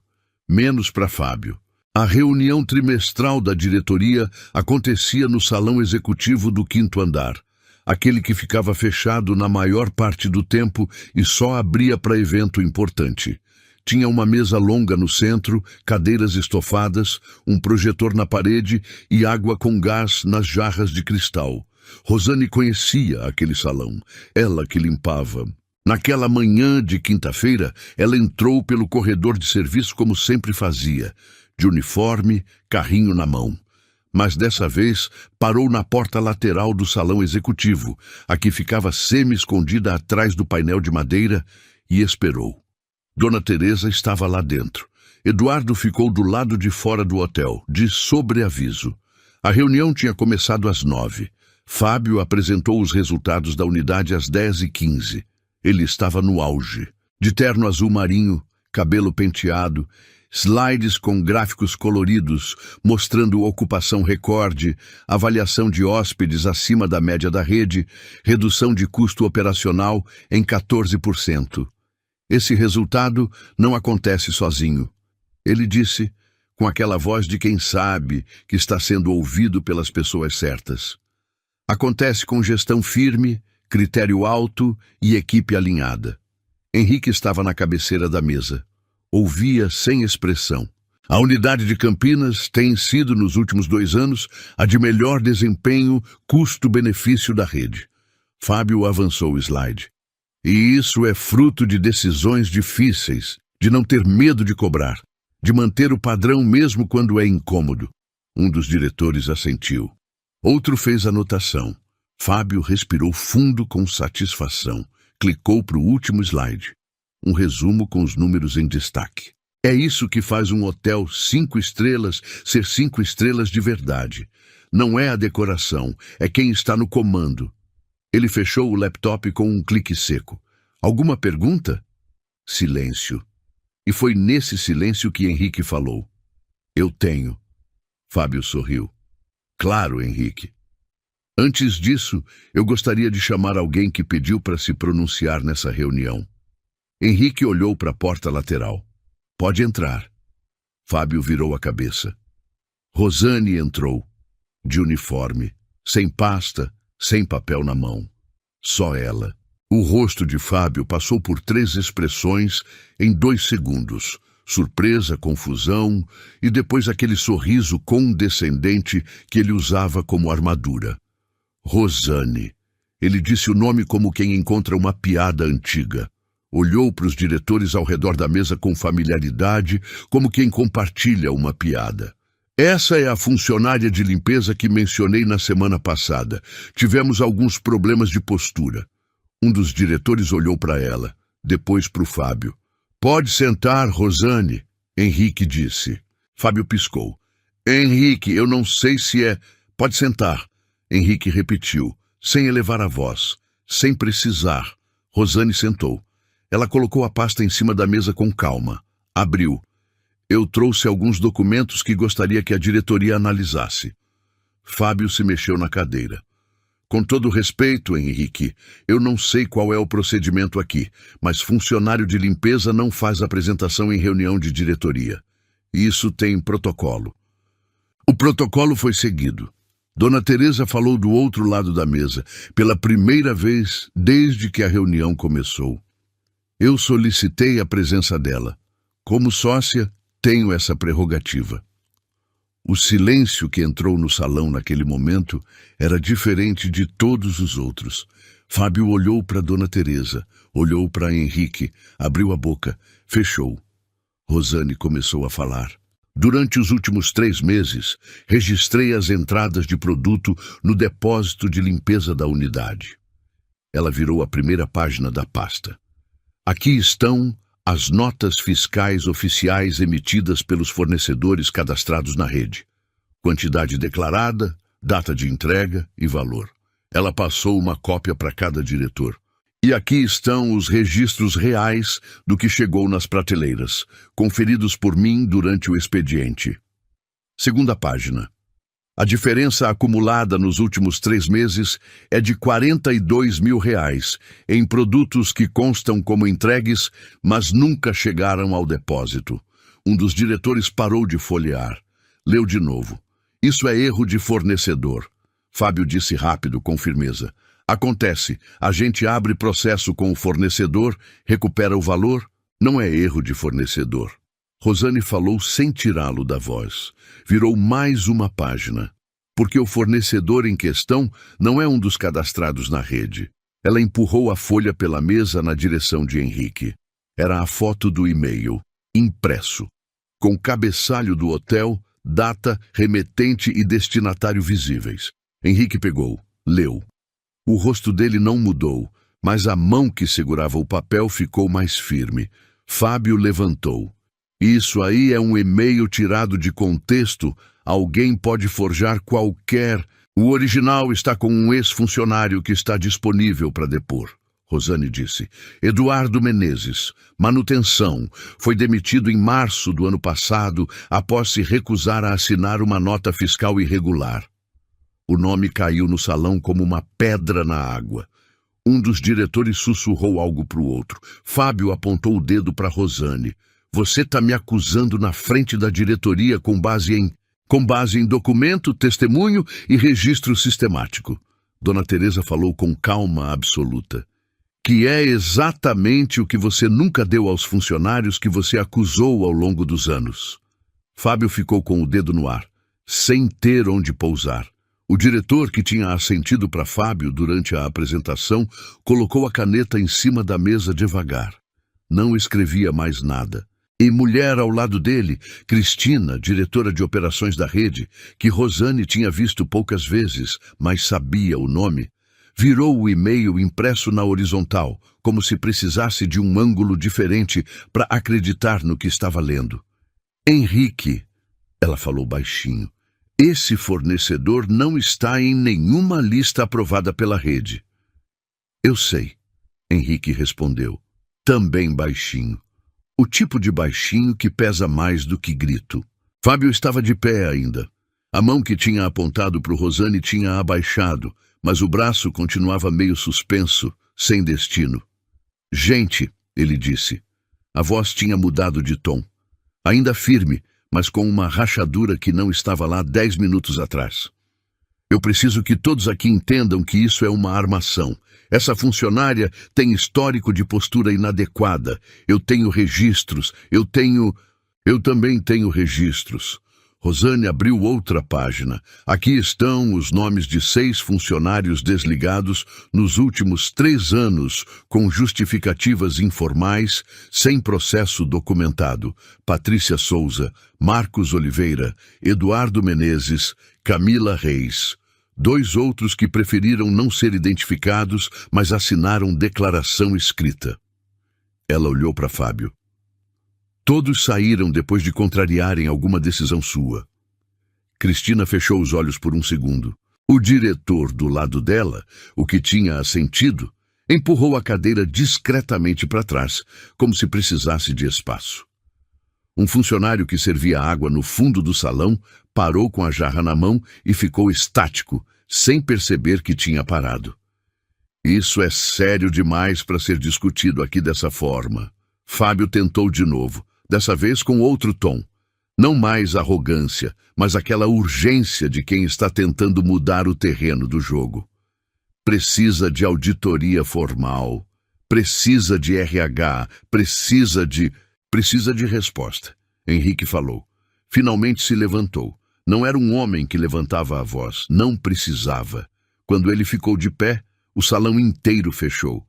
Menos para Fábio. A reunião trimestral da diretoria acontecia no salão executivo do 5º andar. Aquele que ficava fechado na maior parte do tempo e só abria para evento importante. Tinha uma mesa longa no centro, cadeiras estofadas, um projetor na parede e água com gás nas jarras de cristal. Rosane conhecia aquele salão, ela que limpava. Naquela manhã de quinta-feira, ela entrou pelo corredor de serviço como sempre fazia, de uniforme, carrinho na mão. Mas dessa vez parou na porta lateral do salão executivo, a que ficava semi-escondida atrás do painel de madeira, e esperou. Dona Teresa estava lá dentro. Eduardo ficou do lado de fora do hotel, de sobreaviso. A reunião tinha começado às 9. Fábio apresentou os resultados da unidade às 10h15. Ele estava no auge. De terno azul marinho, cabelo penteado, slides com gráficos coloridos, mostrando ocupação recorde, avaliação de hóspedes acima da média da rede, redução de custo operacional em 14%. Esse resultado não acontece sozinho. Ele disse, com aquela voz de quem sabe que está sendo ouvido pelas pessoas certas. Acontece com gestão firme, critério alto e equipe alinhada. Henrique estava na cabeceira da mesa. Ouvia sem expressão. A unidade de Campinas tem sido, nos últimos 2 anos, a de melhor desempenho custo-benefício da rede. Fábio avançou o slide. E isso é fruto de decisões difíceis, de não ter medo de cobrar, de manter o padrão mesmo quando é incômodo. Um dos diretores assentiu. Outro fez anotação. Fábio respirou fundo com satisfação. Clicou para o último slide. Um resumo com os números em destaque. É isso que faz um hotel 5 estrelas ser 5 estrelas de verdade. Não é a decoração, é quem está no comando. Ele fechou o laptop com um clique seco. Alguma pergunta? Silêncio. E foi nesse silêncio que Henrique falou. Eu tenho. Fábio sorriu. Claro, Henrique. Antes disso, eu gostaria de chamar alguém que pediu para se pronunciar nessa reunião. Henrique olhou para a porta lateral. Pode entrar. Fábio virou a cabeça. Rosane entrou, de uniforme, sem pasta, sem papel na mão. Só ela. O rosto de Fábio passou por 3 expressões em 2 segundos. Surpresa, confusão e depois aquele sorriso condescendente que ele usava como armadura. Rosane. Ele disse o nome como quem encontra uma piada antiga. Olhou para os diretores ao redor da mesa com familiaridade, como quem compartilha uma piada. Essa é a funcionária de limpeza que mencionei na semana passada. Tivemos alguns problemas de postura. Um dos diretores olhou para ela, depois para o Fábio. Pode sentar, Rosane, Henrique disse. Fábio piscou. Henrique, eu não sei se é... Pode sentar. Henrique repetiu, sem elevar a voz, sem precisar. Rosane sentou. Ela colocou a pasta em cima da mesa com calma. Abriu. Eu trouxe alguns documentos que gostaria que a diretoria analisasse. Fábio se mexeu na cadeira. Com todo respeito, Henrique, eu não sei qual é o procedimento aqui, mas funcionário de limpeza não faz apresentação em reunião de diretoria. Isso tem protocolo. O protocolo foi seguido. Dona Teresa falou do outro lado da mesa, pela primeira vez desde que a reunião começou. Eu solicitei a presença dela. Como sócia, tenho essa prerrogativa. O silêncio que entrou no salão naquele momento era diferente de todos os outros. Fábio olhou para Dona Teresa, olhou para Henrique, abriu a boca, fechou. Rosane começou a falar. Durante os últimos 3 meses, registrei as entradas de produto no depósito de limpeza da unidade. Ela virou a primeira página da pasta. Aqui estão as notas fiscais oficiais emitidas pelos fornecedores cadastrados na rede. Quantidade declarada, data de entrega e valor. Ela passou uma cópia para cada diretor. E aqui estão os registros reais do que chegou nas prateleiras, conferidos por mim durante o expediente. Segunda página. A diferença acumulada nos últimos 3 meses é de R$42 mil em produtos que constam como entregues, mas nunca chegaram ao depósito. Um dos diretores parou de folhear. Leu de novo. Isso é erro de fornecedor. Fábio disse rápido, com firmeza. Acontece, a gente abre processo com o fornecedor, recupera o valor, não é erro de fornecedor. Rosane falou sem tirá-lo da voz. Virou mais uma página. Porque o fornecedor em questão não é um dos cadastrados na rede. Ela empurrou a folha pela mesa na direção de Henrique. Era a foto do e-mail, impresso, com cabeçalho do hotel, data, remetente e destinatário visíveis. Henrique pegou, leu. O rosto dele não mudou, mas a mão que segurava o papel ficou mais firme. Fábio levantou. Isso aí é um e-mail tirado de contexto. Alguém pode forjar qualquer... O original está com um ex-funcionário que está disponível para depor. Rosane disse. Eduardo Menezes, manutenção, foi demitido em março do ano passado após se recusar a assinar uma nota fiscal irregular. O nome caiu no salão como uma pedra na água. Um dos diretores sussurrou algo para o outro. Fábio apontou o dedo para Rosane. Você está me acusando na frente da diretoria com base em documento, testemunho e registro sistemático. Dona Teresa falou com calma absoluta. Que é exatamente o que você nunca deu aos funcionários que você acusou ao longo dos anos. Fábio ficou com o dedo no ar, sem ter onde pousar. O diretor, que tinha assentido para Fábio durante a apresentação, colocou a caneta em cima da mesa devagar. Não escrevia mais nada. E mulher ao lado dele, Cristina, diretora de operações da rede, que Rosane tinha visto poucas vezes, mas sabia o nome, virou o e-mail impresso na horizontal, como se precisasse de um ângulo diferente para acreditar no que estava lendo. Henrique, ela falou baixinho, esse fornecedor não está em nenhuma lista aprovada pela rede. Eu sei, Henrique respondeu, também baixinho. O tipo de baixinho que pesa mais do que grito. Fábio estava de pé ainda. A mão que tinha apontado para o Rosane tinha abaixado, mas o braço continuava meio suspenso, sem destino. Gente, ele disse. A voz tinha mudado de tom. Ainda firme, mas com uma rachadura que não estava lá 10 minutos atrás. Eu preciso que todos aqui entendam que isso é uma armação. Essa funcionária tem histórico de postura inadequada. Eu tenho registros. Eu também tenho registros. Rosane abriu outra página. Aqui estão os nomes de 6 funcionários desligados nos últimos 3 anos, com justificativas informais, sem processo documentado. Patrícia Souza, Marcos Oliveira, Eduardo Menezes, Camila Reis. 2 outros que preferiram não ser identificados, mas assinaram declaração escrita. Ela olhou para Fábio. Todos saíram depois de contrariarem alguma decisão sua. Cristina fechou os olhos por um segundo. O diretor do lado dela, o que tinha assentido, empurrou a cadeira discretamente para trás, como se precisasse de espaço. Um funcionário que servia água no fundo do salão parou com a jarra na mão e ficou estático, sem perceber que tinha parado. Isso é sério demais para ser discutido aqui dessa forma. Fábio tentou de novo, dessa vez com outro tom. Não mais arrogância, mas aquela urgência de quem está tentando mudar o terreno do jogo. Precisa de auditoria formal, precisa de RH, precisa de resposta. Henrique falou. Finalmente se levantou. Não era um homem que levantava a voz, não precisava. Quando ele ficou de pé, o salão inteiro fechou.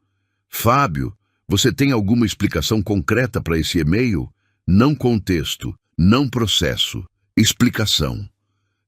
Fábio, você tem alguma explicação concreta para esse e-mail? Não contexto, não processo, explicação.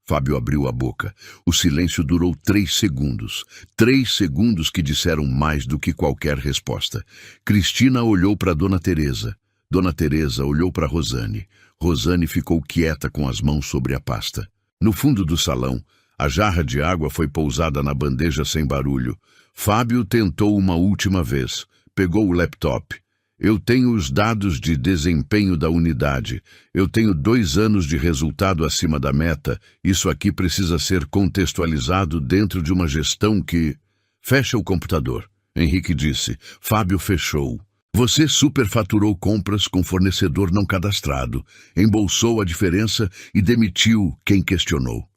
Fábio abriu a boca. O silêncio durou 3 segundos. 3 segundos que disseram mais do que qualquer resposta. Cristina olhou para Dona Teresa. Dona Teresa olhou para Rosane. Rosane ficou quieta com as mãos sobre a pasta. No fundo do salão, a jarra de água foi pousada na bandeja sem barulho. Fábio tentou uma última vez. Pegou o laptop. Eu tenho os dados de desempenho da unidade. Eu tenho 2 anos de resultado acima da meta. Isso aqui precisa ser contextualizado dentro de uma gestão que... Fecha o computador, Henrique disse. Fábio fechou. Você superfaturou compras com fornecedor não cadastrado, embolsou a diferença e demitiu quem questionou.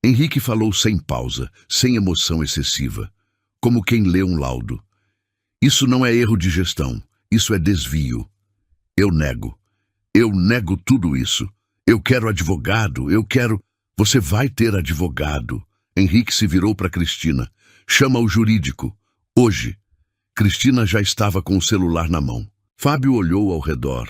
Henrique falou sem pausa, sem emoção excessiva, como quem lê um laudo. Isso não é erro de gestão, isso é desvio. Eu nego tudo isso. Eu quero advogado, Você vai ter advogado. Henrique se virou para Cristina. Chama o jurídico. Hoje. Cristina já estava com o celular na mão. Fábio olhou ao redor.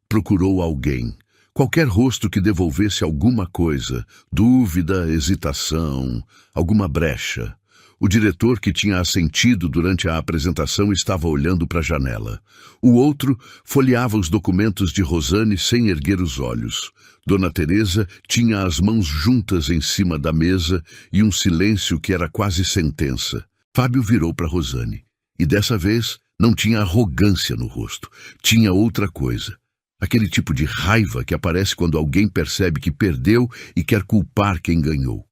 Procurou alguém. Qualquer rosto que devolvesse alguma coisa. Dúvida, hesitação, alguma brecha. O diretor, que tinha assentido durante a apresentação, estava olhando para a janela. O outro folheava os documentos de Rosane sem erguer os olhos. Dona Teresa tinha as mãos juntas em cima da mesa e um silêncio que era quase sentença. Fábio virou para Rosane. E dessa vez não tinha arrogância no rosto. Tinha outra coisa. Aquele tipo de raiva que aparece quando alguém percebe que perdeu e quer culpar quem ganhou.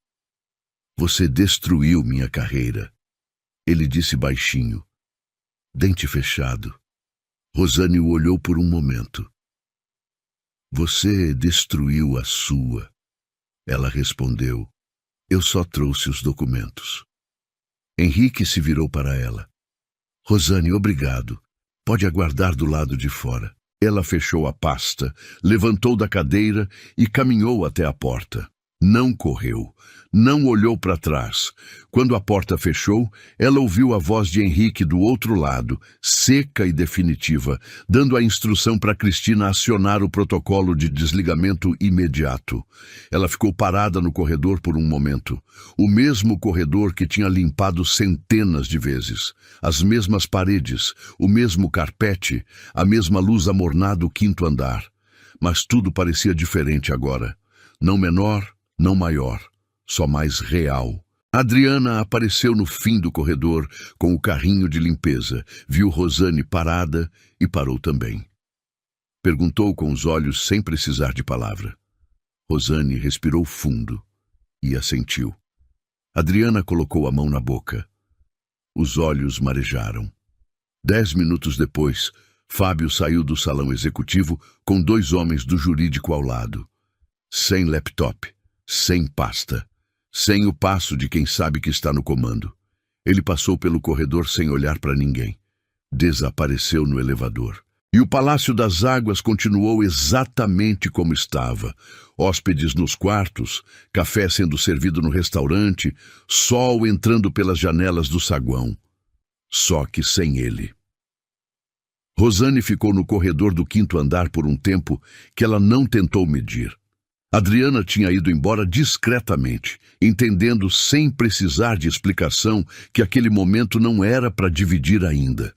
Você destruiu minha carreira, ele disse baixinho, dente fechado. Rosane o olhou por um momento. Você destruiu a sua, ela respondeu. Eu só trouxe os documentos. Henrique se virou para ela. Rosane, obrigado. Pode aguardar do lado de fora. Ela fechou a pasta, levantou da cadeira e caminhou até a porta. Não correu, não olhou para trás. Quando a porta fechou, ela ouviu a voz de Henrique do outro lado, seca e definitiva, dando a instrução para Cristina acionar o protocolo de desligamento imediato. Ela ficou parada no corredor por um momento. O mesmo corredor que tinha limpado centenas de vezes. As mesmas paredes, o mesmo carpete, a mesma luz amornada do 5º andar. Mas tudo parecia diferente agora. Não menor, não maior, só mais real. Adriana apareceu no fim do corredor com o carrinho de limpeza, viu Rosane parada e parou também. Perguntou com os olhos sem precisar de palavra. Rosane respirou fundo e assentiu. Adriana colocou a mão na boca. Os olhos marejaram. 10 minutos depois, Fábio saiu do salão executivo com 2 homens do jurídico ao lado. Sem laptop. Sem pasta, sem o passo de quem sabe que está no comando. Ele passou pelo corredor sem olhar para ninguém. Desapareceu no elevador. E o Palácio das Águas continuou exatamente como estava. Hóspedes nos quartos, café sendo servido no restaurante, sol entrando pelas janelas do saguão. Só que sem ele. Rosane ficou no corredor do 5º andar por um tempo que ela não tentou medir. Adriana tinha ido embora discretamente, entendendo sem precisar de explicação que aquele momento não era para dividir ainda.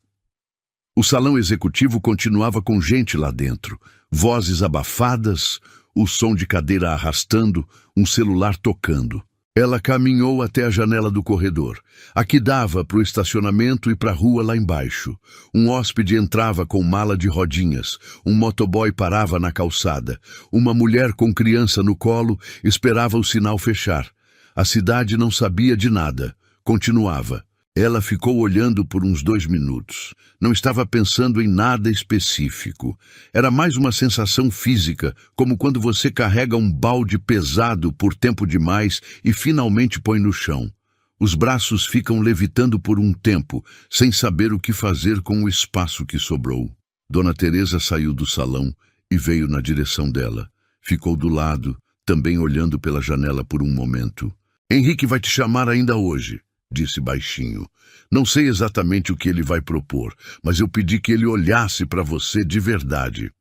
O salão executivo continuava com gente lá dentro, vozes abafadas, o som de cadeira arrastando, um celular tocando. Ela caminhou até a janela do corredor. A que dava para o estacionamento e para a rua lá embaixo. Um hóspede entrava com mala de rodinhas. Um motoboy parava na calçada. Uma mulher com criança no colo esperava o sinal fechar. A cidade não sabia de nada. Continuava. Ela ficou olhando por uns 2 minutos. Não estava pensando em nada específico. Era mais uma sensação física, como quando você carrega um balde pesado por tempo demais e finalmente põe no chão. Os braços ficam levitando por um tempo, sem saber o que fazer com o espaço que sobrou. Dona Teresa saiu do salão e veio na direção dela. Ficou do lado, também olhando pela janela por um momento. Henrique vai te chamar ainda hoje, disse baixinho. Não sei exatamente o que ele vai propor, mas eu pedi que ele olhasse para você de verdade.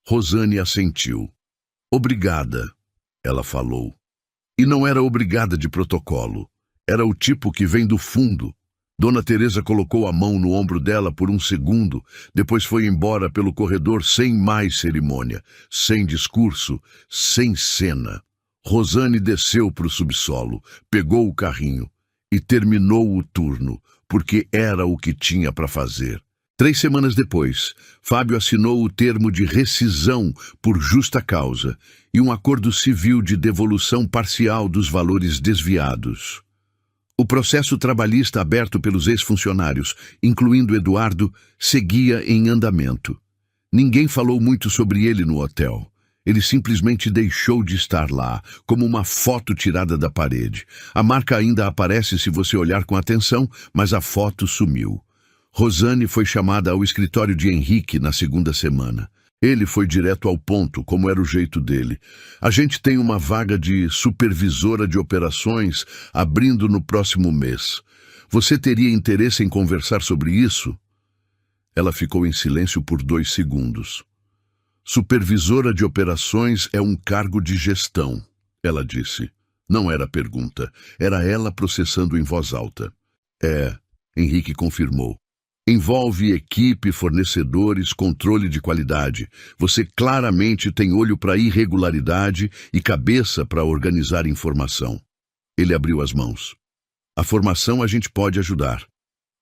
Rosane assentiu. Obrigada, ela falou. E não era obrigada de protocolo. Era o tipo que vem do fundo. Dona Teresa colocou a mão no ombro dela por um segundo, depois foi embora pelo corredor sem mais cerimônia, sem discurso, sem cena. Rosane desceu para o subsolo, pegou o carrinho e terminou o turno, porque era o que tinha para fazer. 3 semanas depois, Fábio assinou o termo de rescisão por justa causa e um acordo civil de devolução parcial dos valores desviados. O processo trabalhista aberto pelos ex-funcionários, incluindo Eduardo, seguia em andamento. Ninguém falou muito sobre ele no hotel. Ele simplesmente deixou de estar lá, como uma foto tirada da parede. A marca ainda aparece se você olhar com atenção, mas a foto sumiu. Rosane foi chamada ao escritório de Henrique na 2ª semana. Ele foi direto ao ponto, como era o jeito dele. A gente tem uma vaga de supervisora de operações abrindo no próximo mês. Você teria interesse em conversar sobre isso? Ela ficou em silêncio por 2 segundos. Supervisora de operações é um cargo de gestão, ela disse. Não era pergunta, era ela processando em voz alta. Henrique confirmou. Envolve equipe, fornecedores, controle de qualidade. Você claramente tem olho para irregularidade e cabeça para organizar informação. Ele abriu as mãos. A formação a gente pode ajudar.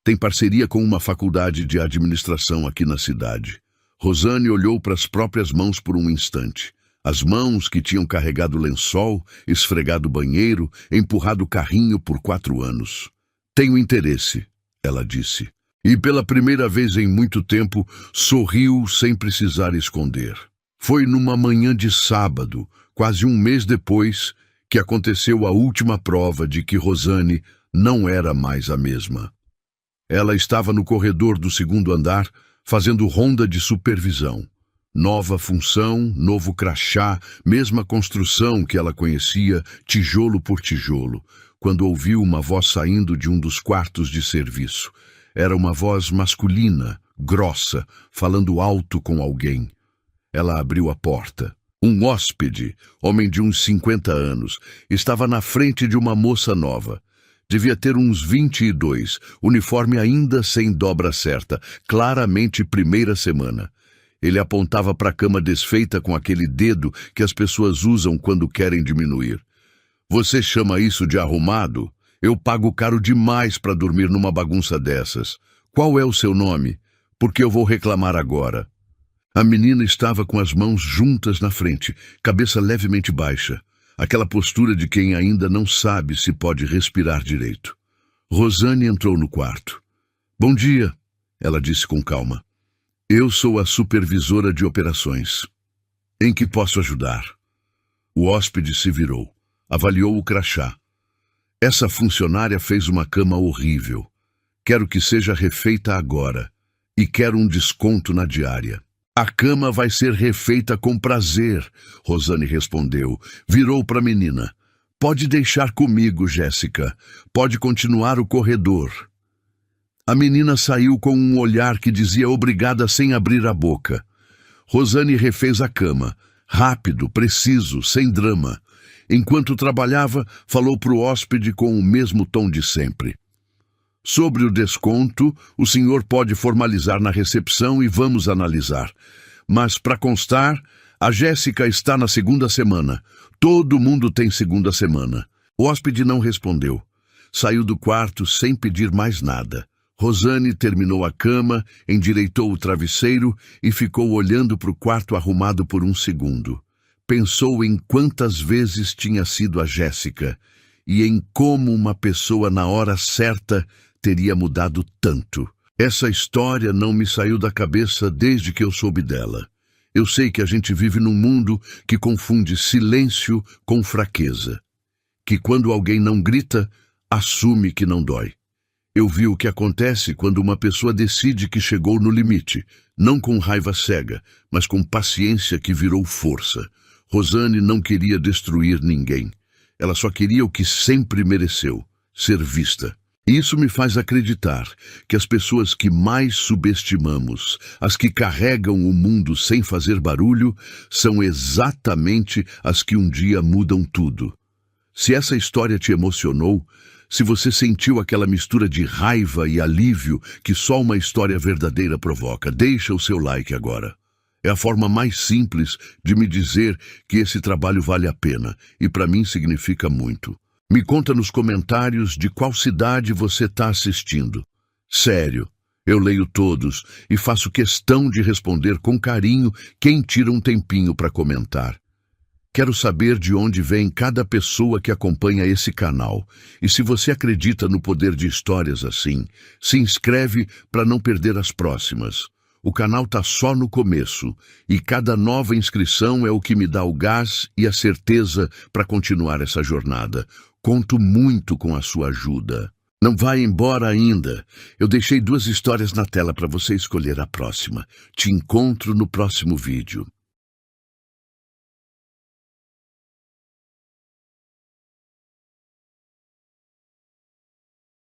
Tem parceria com uma faculdade de administração aqui na cidade. Rosane olhou para as próprias mãos por um instante. As mãos que tinham carregado lençol, esfregado banheiro, empurrado carrinho por 4 anos. Tenho interesse, ela disse. E pela primeira vez em muito tempo, sorriu sem precisar esconder. Foi numa manhã de sábado, quase um mês depois, que aconteceu a última prova de que Rosane não era mais a mesma. Ela estava no corredor do 2º andar, fazendo ronda de supervisão. Nova função, novo crachá, mesma construção que ela conhecia, tijolo por tijolo, quando ouviu uma voz saindo de um dos quartos de serviço. Era uma voz masculina, grossa, falando alto com alguém. Ela abriu a porta. Um hóspede, homem de uns 50 anos, estava na frente de uma moça nova. Devia ter uns 22, uniforme ainda sem dobra certa, claramente 1ª semana. Ele apontava para a cama desfeita com aquele dedo que as pessoas usam quando querem diminuir. Você chama isso de arrumado? Eu pago caro demais para dormir numa bagunça dessas. Qual é o seu nome? Porque eu vou reclamar agora. A menina estava com as mãos juntas na frente, cabeça levemente baixa. Aquela postura de quem ainda não sabe se pode respirar direito. Rosane entrou no quarto. Bom dia, ela disse com calma. Eu sou a supervisora de operações. Em que posso ajudar? O hóspede se virou, avaliou o crachá. Essa funcionária fez uma cama horrível. Quero que seja refeita agora. E quero um desconto na diária. A cama vai ser refeita com prazer, Rosane respondeu. Virou para a menina. Pode deixar comigo, Jéssica. Pode continuar o corredor. A menina saiu com um olhar que dizia obrigada sem abrir a boca. Rosane refez a cama. Rápido, preciso, sem drama. Enquanto trabalhava, falou para o hóspede com o mesmo tom de sempre. Sobre o desconto, o senhor pode formalizar na recepção e vamos analisar. Mas, para constar, a Jéssica está na segunda semana. Todo mundo tem segunda semana. O hóspede não respondeu. Saiu do quarto sem pedir mais nada. Rosane terminou a cama, endireitou o travesseiro e ficou olhando para o quarto arrumado por um segundo. Pensou em quantas vezes tinha sido a Jéssica e em como uma pessoa na hora certa teria mudado tanto. Essa história não me saiu da cabeça desde que eu soube dela. Eu sei que a gente vive num mundo que confunde silêncio com fraqueza. Que quando alguém não grita, assume que não dói. Eu vi o que acontece quando uma pessoa decide que chegou no limite, não com raiva cega, mas com paciência que virou força. Rosane não queria destruir ninguém. Ela só queria o que sempre mereceu, ser vista. Isso me faz acreditar que as pessoas que mais subestimamos, as que carregam o mundo sem fazer barulho, são exatamente as que um dia mudam tudo. Se essa história te emocionou, se você sentiu aquela mistura de raiva e alívio que só uma história verdadeira provoca, deixa o seu like agora. É a forma mais simples de me dizer que esse trabalho vale a pena e para mim significa muito. Me conta nos comentários de qual cidade você está assistindo. Sério, eu leio todos e faço questão de responder com carinho quem tira um tempinho para comentar. Quero saber de onde vem cada pessoa que acompanha esse canal. E se você acredita no poder de histórias assim, se inscreve para não perder as próximas. O canal está só no começo e cada nova inscrição é o que me dá o gás e a certeza para continuar essa jornada. Conto muito com a sua ajuda. Não vai embora ainda. Eu deixei 2 histórias na tela para você escolher a próxima. Te encontro no próximo vídeo.